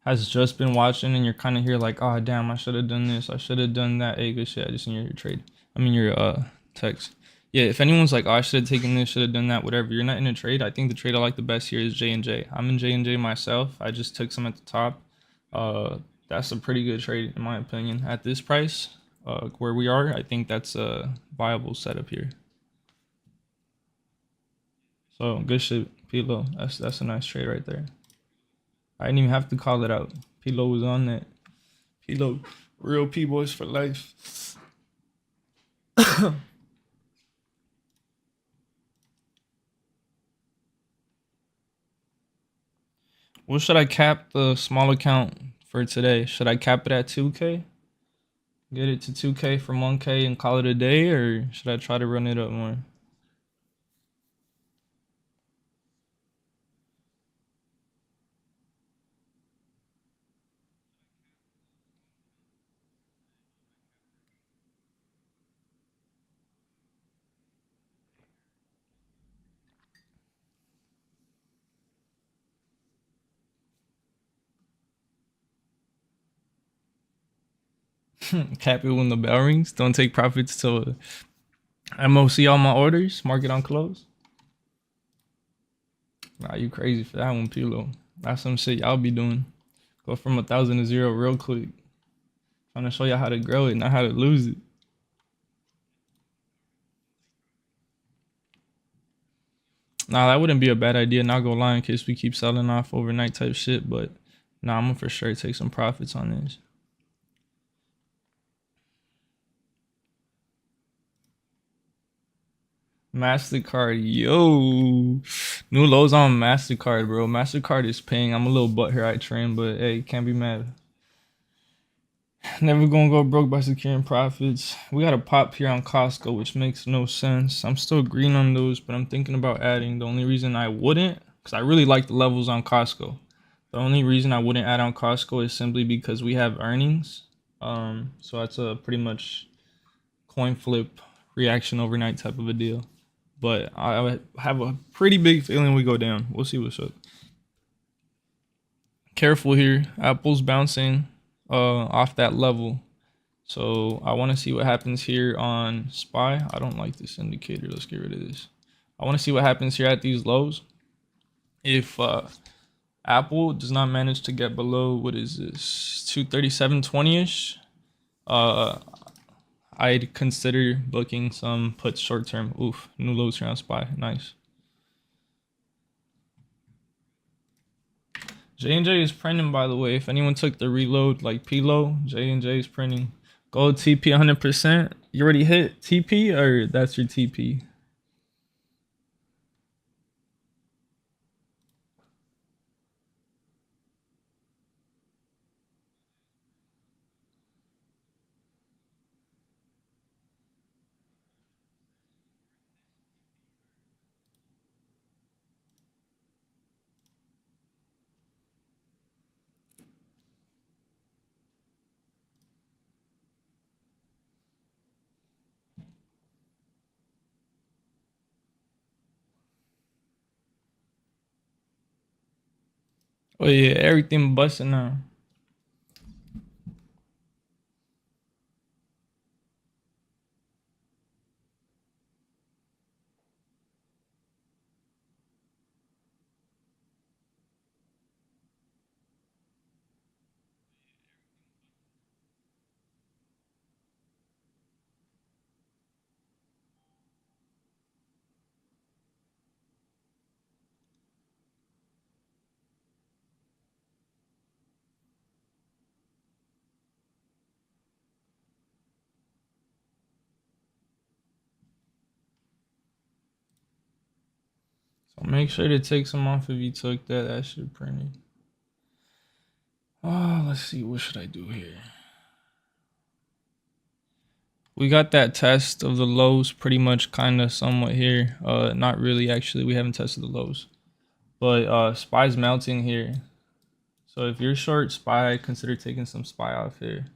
Speaker 1: has just been watching and you're kind of here like, oh damn, I should have done this, I should have done that. Hey, good shit. I just seen your trade. I mean your text. Yeah, if anyone's like, oh, I should have taken this, should have done that, whatever. You're not in a trade. I think the trade I like the best here is J&J. I'm in J&J myself. I just took some at the top. That's a pretty good trade in my opinion at this price. Where we are, I think that's a viable setup here. So good shit, Pilo. That's a nice trade right there. I didn't even have to call it out. Pilo was on that. Pilo, real P boys for life. What should I cap the small account for today? Should I cap it at 2K? Get it to 2K from 1K and call it a day, or should I try to run it up more? Cap it when the bell rings. Don't take profits till MOC all my orders. Market on close. Nah, you crazy for that one, Pilo. That's some shit y'all be doing. Go from 1,000 to 0 real quick. Trying to show y'all how to grow it, not how to lose it. Nah, that wouldn't be a bad idea. Not gonna lie, in case we keep selling off overnight type shit. But nah, I'm gonna for sure take some profits on this. MasterCard, yo, new lows on MasterCard, bro. MasterCard is paying. I'm a little butthurt I trend, but hey, can't be mad. Never gonna go broke by securing profits. We got a pop here on Costco, which makes no sense. I'm still green on those, but I'm thinking about adding. The only reason I wouldn't, because I really like the levels on Costco. The only reason I wouldn't add on Costco is simply because we have earnings. So that's a pretty much coin flip reaction overnight type of a deal. But I have a pretty big feeling we go down. We'll see what's up. Careful here. Apple's bouncing off that level. So I want to see what happens here on SPY. I don't like this indicator. Let's get rid of this. I want to see what happens here at these lows. If Apple does not manage to get below, what is this, 237.20ish, I'd consider booking some puts short term. Oof, new lows here on SPY. Nice. J&J is printing, by the way. If anyone took the reload like P-Low, J&J is printing. Gold TP 100%. You already hit TP, or that's your TP? Oh yeah, everything busting now. So make sure to take some off if you took that. That shit printed. Oh, let's see. What should I do here? We got that test of the lows pretty much kind of somewhat here. Not really actually. We haven't tested the lows. But SPY's melting here. So if you're short SPY, consider taking some SPY off here.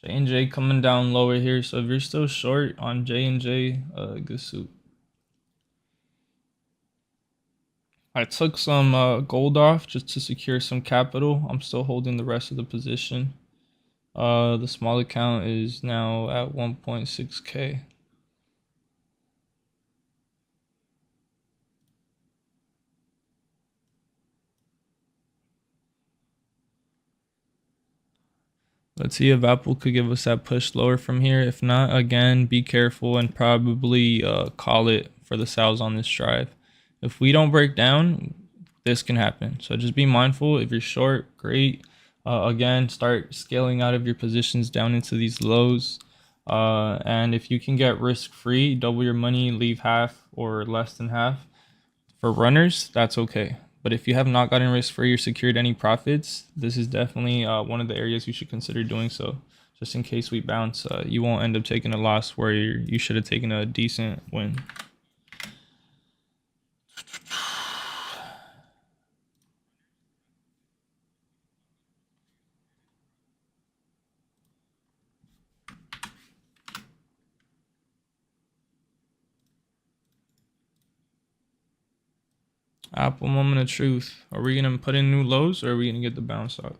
Speaker 1: J&J coming down lower here. So if you're still short on J&J, good suit. I took some gold off just to secure some capital. I'm still holding the rest of the position. The small account is now at 1.6K. Let's see if Apple could give us that push lower from here. If not, again, be careful and probably call it for the sales on this drive. If we don't break down, this can happen. So just be mindful. If you're short, great. Again, start scaling out of your positions down into these lows. And if you can get risk free, double your money, leave half or less than half. For runners, that's okay. But if you have not gotten risk free or secured any profits, this is definitely one of the areas you should consider doing so. Just in case we bounce, you won't end up taking a loss where you should have taken a decent win. Apple moment of truth. Are we gonna put in new lows or are we gonna get the bounce out?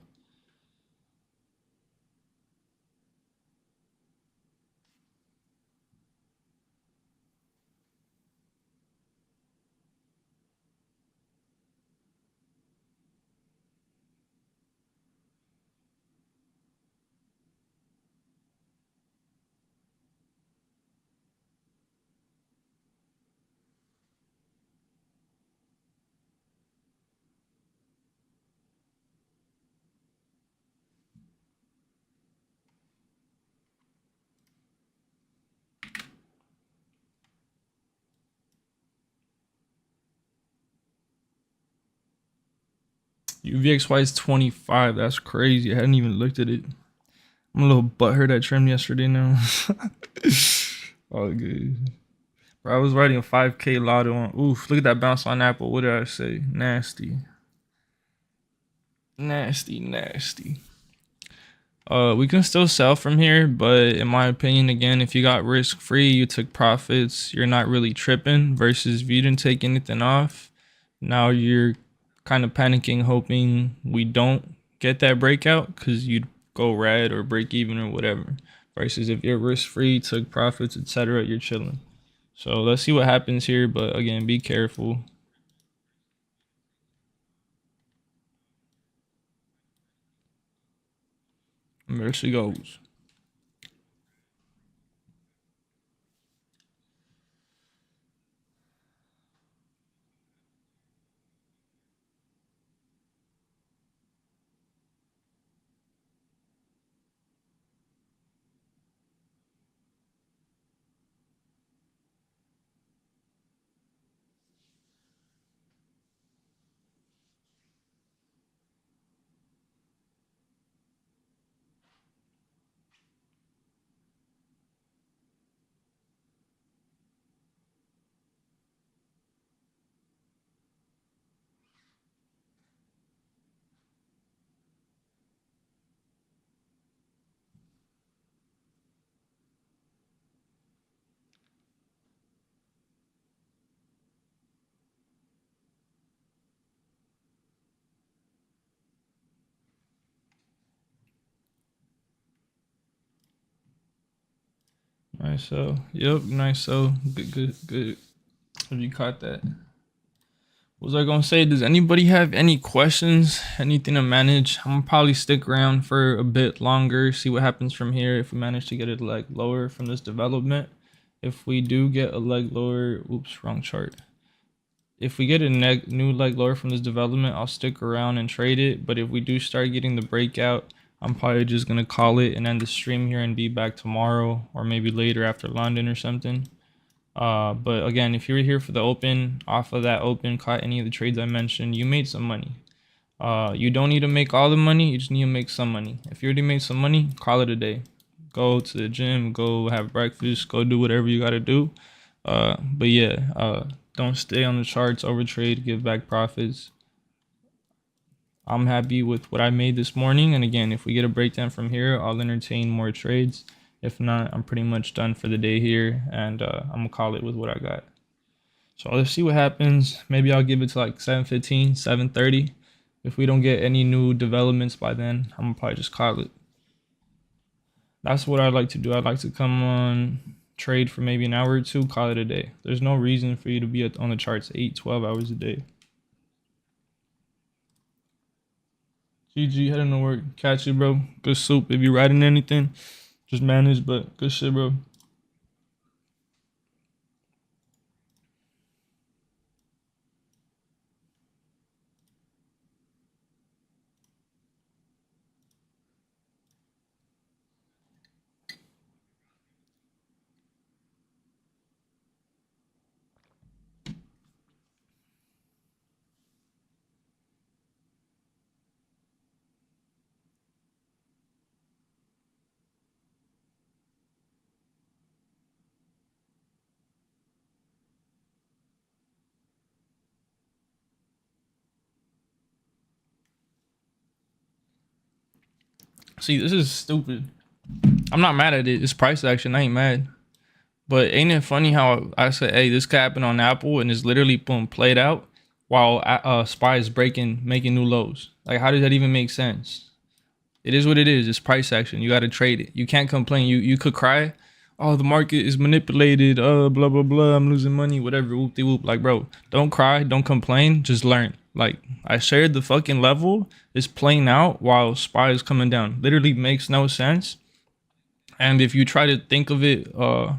Speaker 1: UVXY is 25. That's crazy. I hadn't even looked at it. I'm a little butthurt. I trimmed yesterday now. All good. Bro, I was writing a 5K lotto on. Oof, look at that bounce on Apple. What did I say? Nasty. Nasty, nasty. We can still sell from here, but in my opinion, again, if you got risk free, you took profits, you're not really tripping. Versus if you didn't take anything off, now you're kind of panicking, hoping we don't get that breakout because you'd go red or break even or whatever. Versus if you're risk free, took profits, etc., you're chilling. So let's see what happens here, but again, be careful. And there she goes. Nice so. Yep, nice so. Good, good, good. Have you caught that? What was I gonna say? Does anybody have any questions? Anything to manage? I'm gonna probably stick around for a bit longer, see what happens from here. If we manage to get a leg lower from this development. If we do get a leg lower, oops, wrong chart. If we get a new leg lower from this development, I'll stick around and trade it. But if we do start getting the breakout, I'm probably just gonna call it and end the stream here and be back tomorrow or maybe later after London or something. But again, if you were here for the open, off of that open, caught any of the trades I mentioned, you made some money. You don't need to make all the money, you just need to make some money. If you already made some money, call it a day. Go to the gym, go have breakfast, go do whatever you gotta do. But yeah, don't stay on the charts, overtrade, give back profits. I'm happy with what I made this morning. And again, if we get a breakdown from here, I'll entertain more trades. If not, I'm pretty much done for the day here, and I'm gonna call it with what I got. So let's see what happens. Maybe I'll give it to like 7:15, 7:30. If we don't get any new developments by then, I'm gonna probably just call it. That's what I'd like to do. I'd like to come on, trade for maybe an hour or two, call it a day. There's no reason for you to be on the charts 8, 12 hours a day. GG, heading to work. Catch you, bro. Good soup. If you're riding anything, just manage, but good shit, bro. See, this is stupid. I'm not mad at it. It's price action. I ain't mad. But ain't it funny how I said, hey, this could happen on Apple and it's literally boom, played out while SPY is making new lows. Like, how does that even make sense? It is what it is. It's price action. You got to trade it. You can't complain. You could cry. Oh, the market is manipulated. Blah, blah, blah. I'm losing money. Whatever. Whoop de whoop. Like, bro, don't cry. Don't complain. Just learn. Like, I shared the fucking level is playing out while SPY is coming down. Literally makes no sense. And if you try to think of it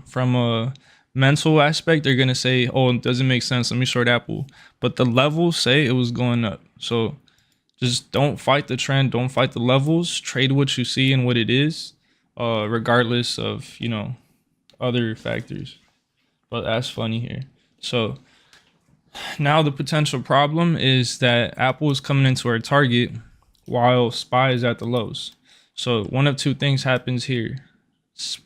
Speaker 1: from a mental aspect, they're going to say, oh, it doesn't make sense. Let me short Apple. But the levels say it was going up. So just don't fight the trend. Don't fight the levels. Trade what you see and what it is, regardless of, other factors. But that's funny here. So now the potential problem is that Apple is coming into our target while SPY is at the lows. So one of two things happens here.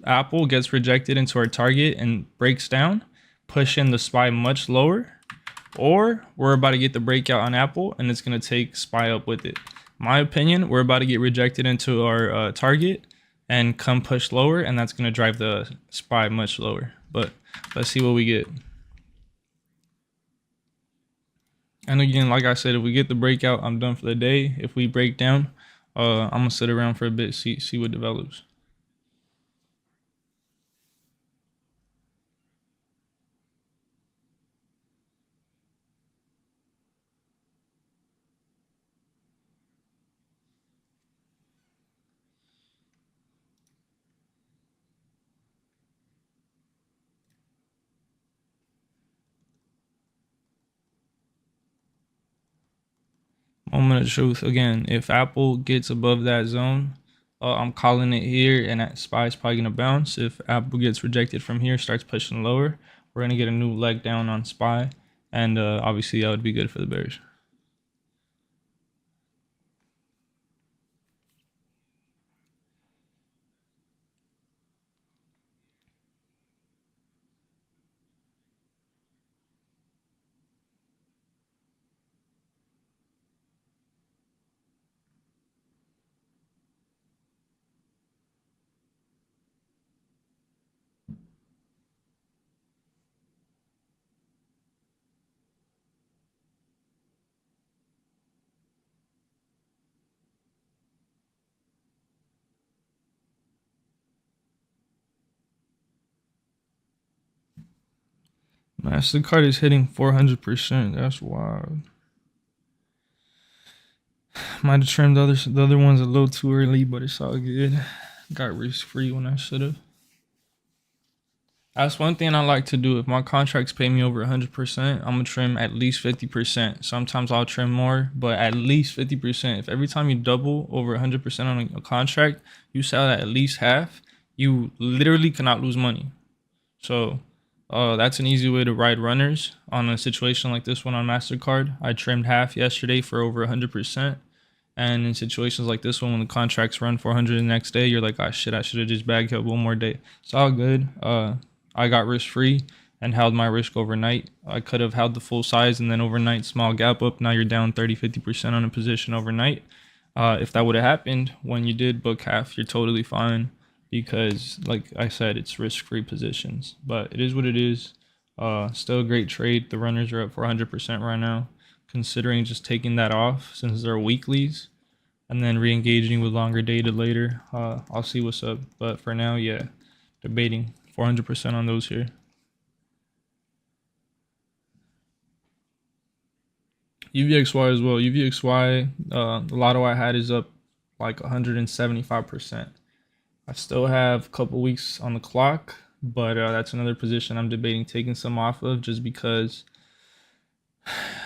Speaker 1: Apple gets rejected into our target and breaks down, pushing the SPY much lower, or we're about to get the breakout on Apple and it's going to take SPY up with it. My opinion, we're about to get rejected into our target and come push lower, and that's going to drive the SPY much lower. But let's see what we get. And again, like I said, if we get the breakout, I'm done for the day. If we break down, I'm going to sit around for a bit, see what develops. Moment of truth. Again, if Apple gets above that zone, I'm calling it here, and that SPY is probably gonna bounce. If Apple gets rejected from here, starts pushing lower, we're gonna get a new leg down on SPY, and obviously that would be good for the bears. MasterCard is hitting 400%. That's wild. Might have trimmed the other ones a little too early, but it's all good. Got risk free when I should have. That's one thing I like to do. If my contracts pay me over 100%, I'm gonna trim at least 50%. Sometimes I'll trim more, but at least 50%. If every time you double over 100% on a contract, you sell at least half, you literally cannot lose money. So that's an easy way to ride runners on a situation like this one on MasterCard. I trimmed half yesterday for over 100%. And in situations like this one, when the contracts run 400 the next day, you're like, oh shit, I should have just bagged up one more day. It's all good. I got risk free and held my risk overnight. I could have held the full size and then overnight small gap up. Now you're down 30-50% on a position overnight. If that would have happened when you did book half, you're totally fine because, like I said, it's risk free positions. But it is what it is. Still a great trade. The runners are up 400% right now, considering just taking that off since they're weeklies and then re-engaging with longer dated later. I'll see what's up, but for now, yeah, debating 400% on those here. UVXY as well. UVXY, the lotto I had is up like 175%. I still have a couple weeks on the clock, but that's another position I'm debating taking some off of just because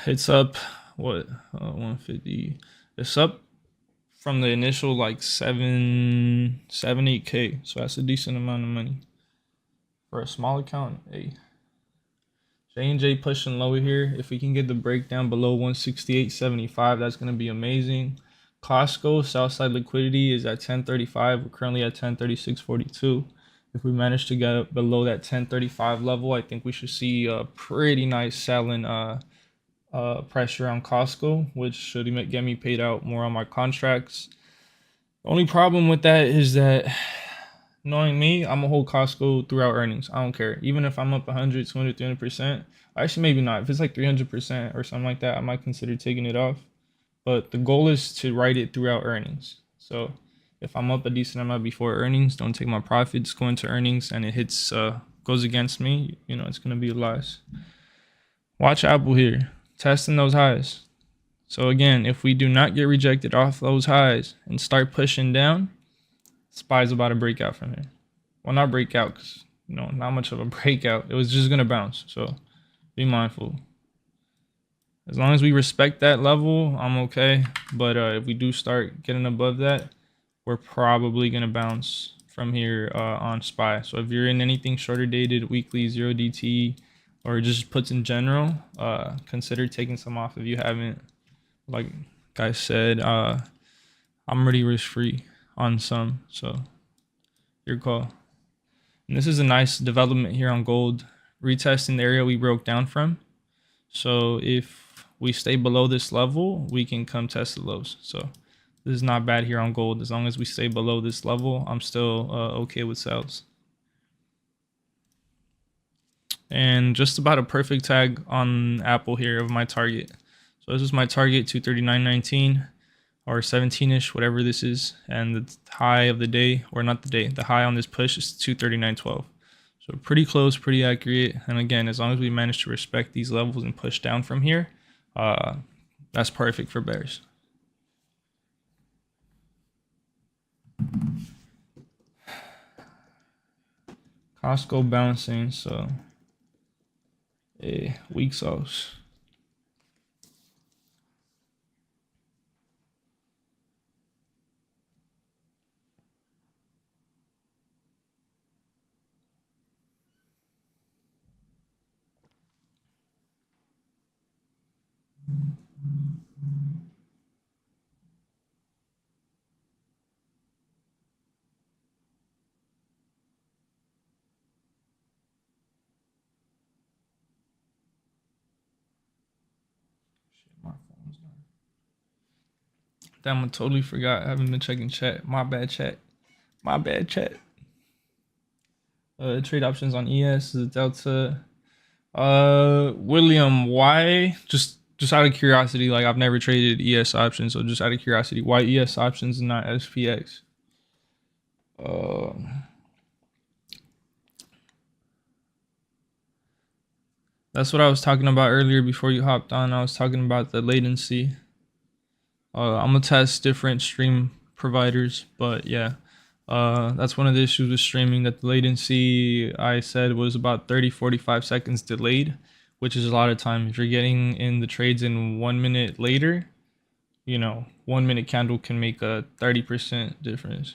Speaker 1: it's up, what, 150. It's up from the initial like 8K. So that's a decent amount of money. For a small account, hey. J&J pushing lower here. If we can get the breakdown below 168.75, that's going to be amazing. Costco, Southside liquidity is at 1035. We're currently at 1036.42. If we manage to get below that 1035 level, I think we should see a pretty nice selling pressure on Costco, which should get me paid out more on my contracts. The only problem with that is that, knowing me, I'm gonna hold Costco throughout earnings. I don't care. Even if I'm up 100, 200, 300%. Actually, maybe not. If it's like 300% or something like that, I might consider taking it off. But the goal is to ride it throughout earnings. So if I'm up a decent amount before earnings, don't take my profits, go into earnings, and it hits, goes against me, you know, it's gonna be a loss. Watch Apple here, testing those highs. So again, if we do not get rejected off those highs and start pushing down, SPY's about to break out from here. Well, not break out, because, you know, not much of a breakout. It was just going to bounce. So be mindful. As long as we respect that level, I'm okay. But if we do start getting above that, we're probably going to bounce from here on SPY. So if you're in anything shorter dated, weekly, 0DT, or just puts in general, consider taking some off if you haven't. Like I said, I'm already risk free on some, so your call. And this is a nice development here on gold, retesting the area we broke down from. So if we stay below this level, we can come test the lows. So this is not bad here on gold. As long as we stay below this level, I'm still okay with sales. And just about a perfect tag on Apple here of my target. So this is my target, 239.19. Or 17-ish, whatever this is, and the high of the day, or not the day, the high on this push is 239.12. So pretty close, pretty accurate. And again, as long as we manage to respect these levels and push down from here, that's perfect for bears. Costco bouncing, so a weak sauce. Damn, I totally forgot. I haven't been checking chat. My bad, chat. My bad, chat. Trade options on ES is a delta. William, why? Just out of curiosity, like I've never traded ES options, so just out of curiosity, why ES options and not SPX? That's what I was talking about earlier before you hopped on. I was talking about the latency. I'm gonna test different stream providers, but yeah, That's one of the issues with streaming, that the latency I said was about 30-45 seconds delayed, which is a lot of time. If you're getting in the trades in 1 minute later, 1 minute candle can make a 30% difference.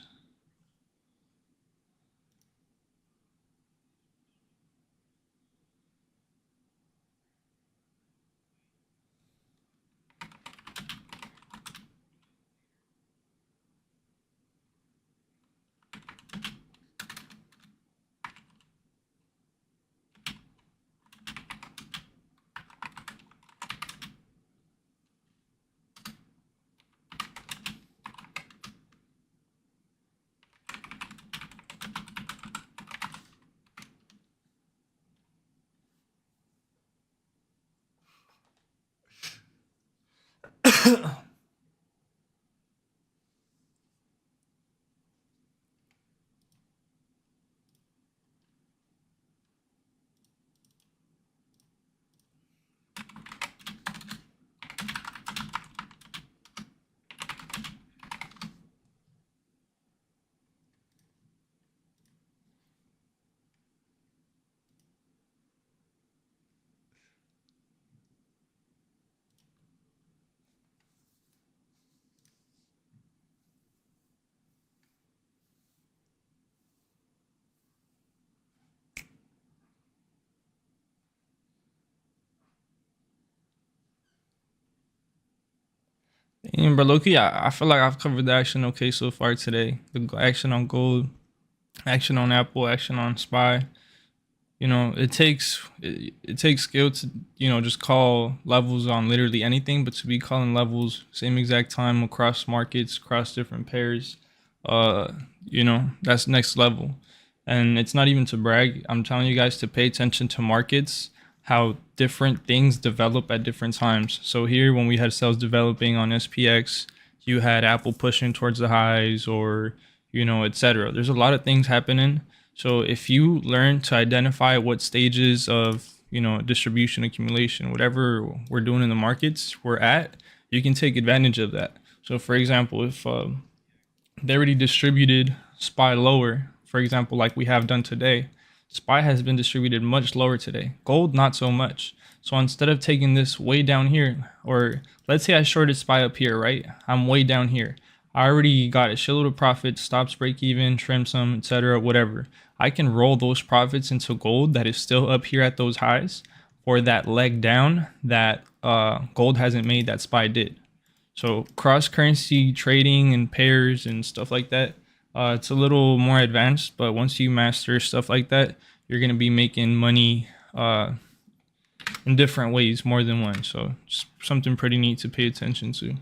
Speaker 1: And bro, Loki, I feel like I've covered the action okay so far today. The action on gold, action on Apple, action on SPY. It takes skill to just call levels on literally anything, but to be calling levels same exact time across markets, across different pairs, uh that's next level. And it's not even to brag, I'm telling you guys to pay attention to markets, how different things develop at different times. So here, when we had sales developing on SPX, you had Apple pushing towards the highs, or etc. There's a lot of things happening. So if you learn to identify what stages of distribution, accumulation, whatever we're doing in the markets we're at, you can take advantage of that. So for example, if they already distributed SPY lower, for example, like we have done today, SPY has been distributed much lower today. Gold, not so much. So instead of taking this way down here, or let's say I shorted SPY up here, right? I'm way down here. I already got a shitload of profits, stops, break even, trim some, etc., whatever. I can roll those profits into gold that is still up here at those highs, or that leg down that gold hasn't made that SPY did. So cross currency trading and pairs and stuff like that, it's a little more advanced. But once you master stuff like that, you're gonna be making money in different ways, more than one. So just something pretty neat to pay attention to.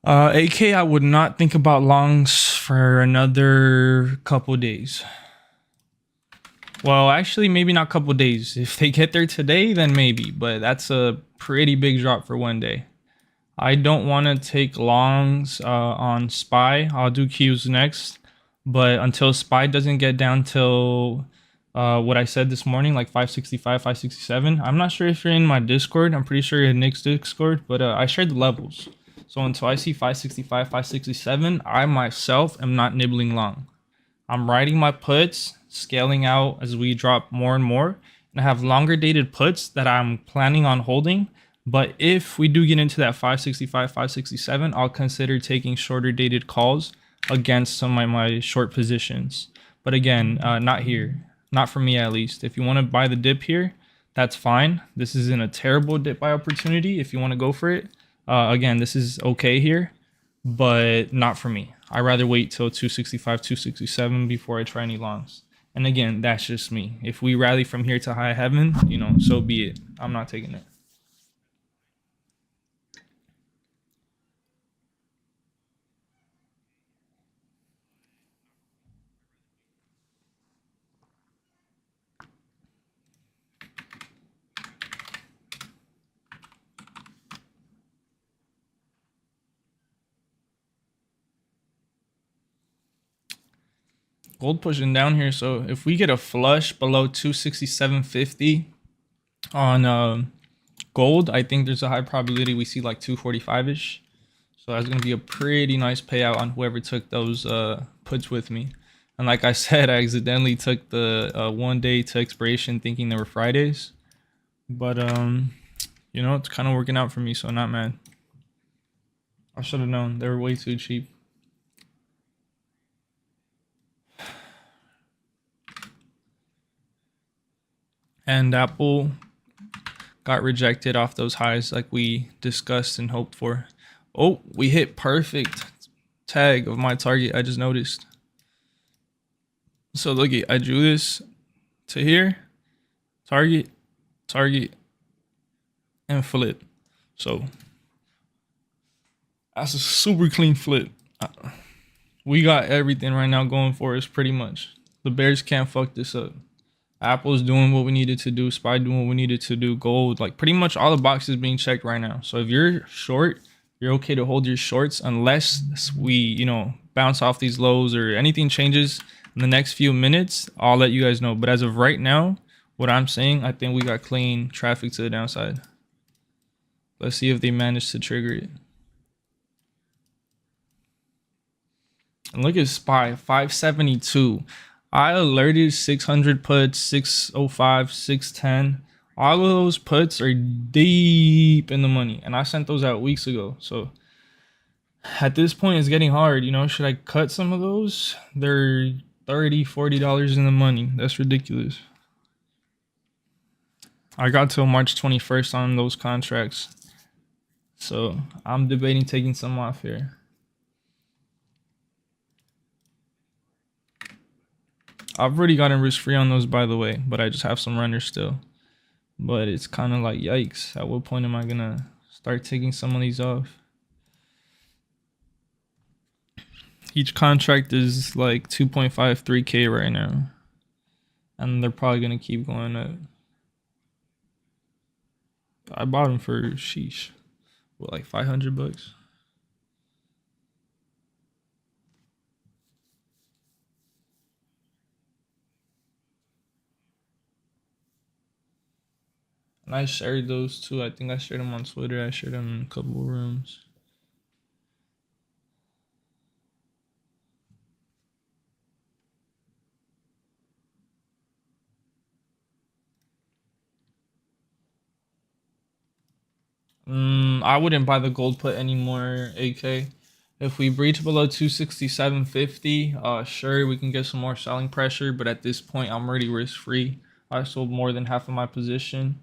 Speaker 1: AK, I would not think about longs for another couple days. Well, actually, maybe not couple days. If they get there today, then maybe. But that's a pretty big drop for one day. I don't want to take longs on SPY. I'll do Qs next. But until SPY doesn't get down till what I said this morning, like 565, 567. I'm not sure if you're in my Discord. I'm pretty sure you're in Nick's Discord. But I shared the levels. So until I see 565, 567, I myself am not nibbling long. I'm writing my puts, scaling out as we drop more and more. And I have longer dated puts that I'm planning on holding. But if we do get into that 565, 567, I'll consider taking shorter dated calls against some of my short positions. But again, not here. Not for me, at least. If you want to buy the dip here, that's fine. This isn't a terrible dip buy opportunity if you want to go for it. Again, this is okay here, but not for me. I'd rather wait till 265, 267 before I try any longs. And again, that's just me. If we rally from here to high heaven, so be it. I'm not taking it. Gold pushing down here. So if we get a flush below 267.50 on gold, I think there's a high probability we see like 245-ish. So that's going to be a pretty nice payout on whoever took those puts with me. And like I said, I accidentally took the 1 day to expiration thinking they were Fridays. But, you know, it's kind of working out for me, so not mad. I should have known. They were way too cheap. And Apple got rejected off those highs like we discussed and hoped for. Oh, we hit perfect tag of my target. I just noticed. So look, I drew this to here, target, and flip. So that's a super clean flip. We got everything right now going for us pretty much. The Bears can't fuck this up. Apple's doing what we needed to do. SPY doing what we needed to do. Gold, like pretty much all the boxes being checked right now. So if you're short, you're okay to hold your shorts unless we, you know, bounce off these lows or anything changes in the next few minutes. I'll let you guys know. But as of right now, what I'm saying, I think we got clean traffic to the downside. Let's see if they manage to trigger it. And look at SPY, 572. I alerted 600 puts, 605, 610. All of those puts are deep in the money. And I sent those out weeks ago. So at this point, it's getting hard. You know, should I cut some of those? They're $30, $40 in the money. That's ridiculous. I got till March 21st on those contracts. So I'm debating taking some off here. I've already gotten risk free on those, by the way, but I just have some runners still. But it's kind of like, yikes, at what point am I gonna start taking some of these off? Each contract is like 2.53K right now, and they're probably gonna keep going up. I bought them for sheesh, what, like 500 bucks? And I shared those too. I think I shared them on Twitter. I shared them in a couple of rooms. I wouldn't buy the gold put anymore, AK. If we breach below 267.50, sure, we can get some more selling pressure, but at this point, I'm already risk free. I sold more than half of my position.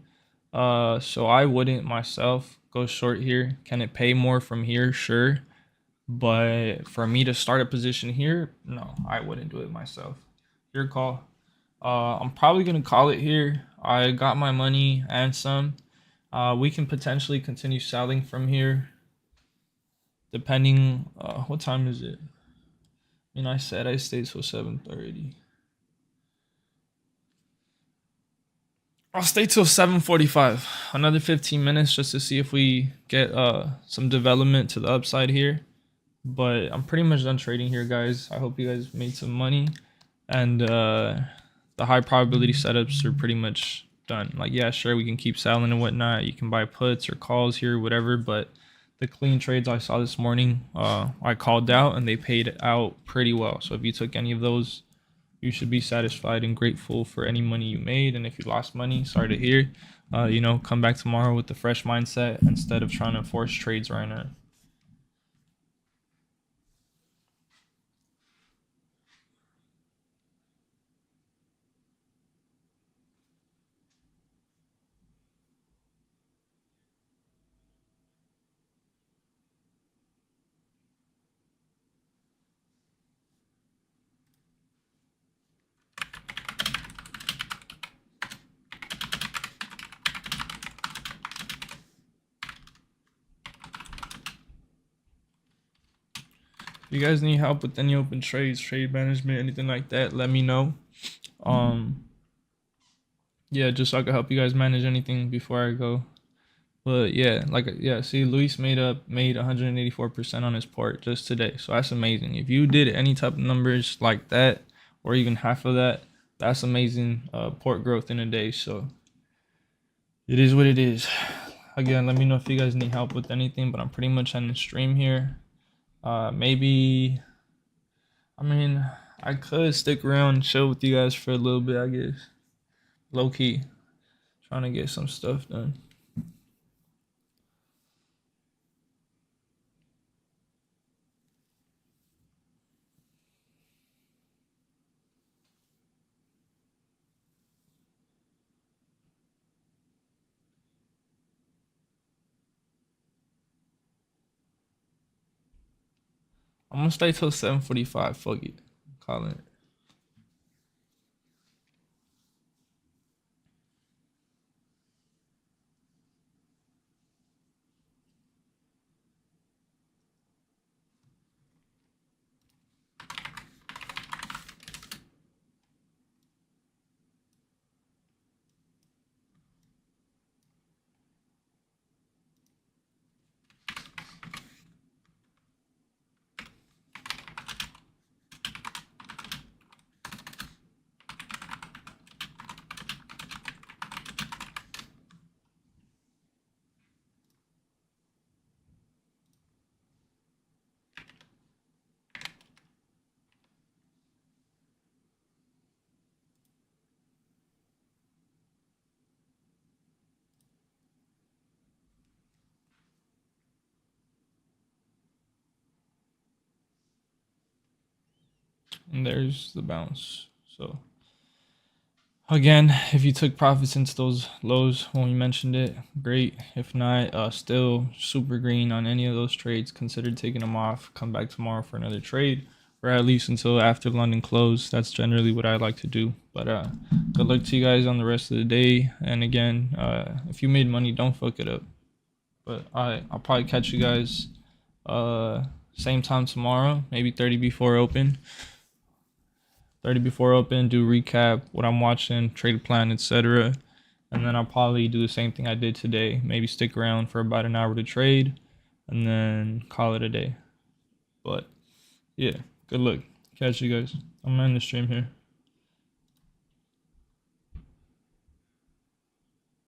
Speaker 1: So I wouldn't myself go short here. Can it pay more from here? Sure. But for me to start a position here, no, I wouldn't do it myself. Your call. I'm probably gonna call it here. I got my money and some. We can potentially continue selling from here, depending. What time is it? I mean, I said I stayed till 7:30. I'll stay till 7:45. Another 15 minutes just to see if we get some development to the upside here. But I'm pretty much done trading here, guys. I hope you guys made some money, and the high probability setups are pretty much done. Like, yeah, sure, we can keep selling and whatnot. You can buy puts or calls here, whatever. But the clean trades I saw this morning, I called out and they paid out pretty well. So if you took any of those, you should be satisfied and grateful for any money you made. And if you lost money, sorry to hear. You know, come back tomorrow with a fresh mindset instead of trying to force trades right now. If you guys need help with any open trades, trade management, anything like that, let me know. Yeah, just so I can help you guys manage anything before I go. But yeah, see, Luis made 184% on his port just today. So that's amazing. If you did any type of numbers like that, or even half of that, that's amazing port growth in a day. So it is what it is. Again, let me know if you guys need help with anything, but I'm pretty much on the stream here. Maybe, I mean, I could stick around and chill with you guys for a little bit, I guess. Low key, trying to get some stuff done. I'm gonna stay till 7:45. Fuck it. Calling it. And there's the bounce. So again, if you took profits into those lows when we mentioned it, great. If not, still super green on any of those trades. Consider taking them off. Come back tomorrow for another trade, or at least until after London close. That's generally what I like to do. But good luck to you guys on the rest of the day. And again, if you made money, don't fuck it up. But I'll probably catch you guys same time tomorrow, maybe 30 before open. 30 before open, do recap what I'm watching, trade plan, etc. And then I'll probably do the same thing I did today. Maybe stick around for about an hour to trade and then call it a day. But yeah, good luck. Catch you guys. I'm gonna end the stream here.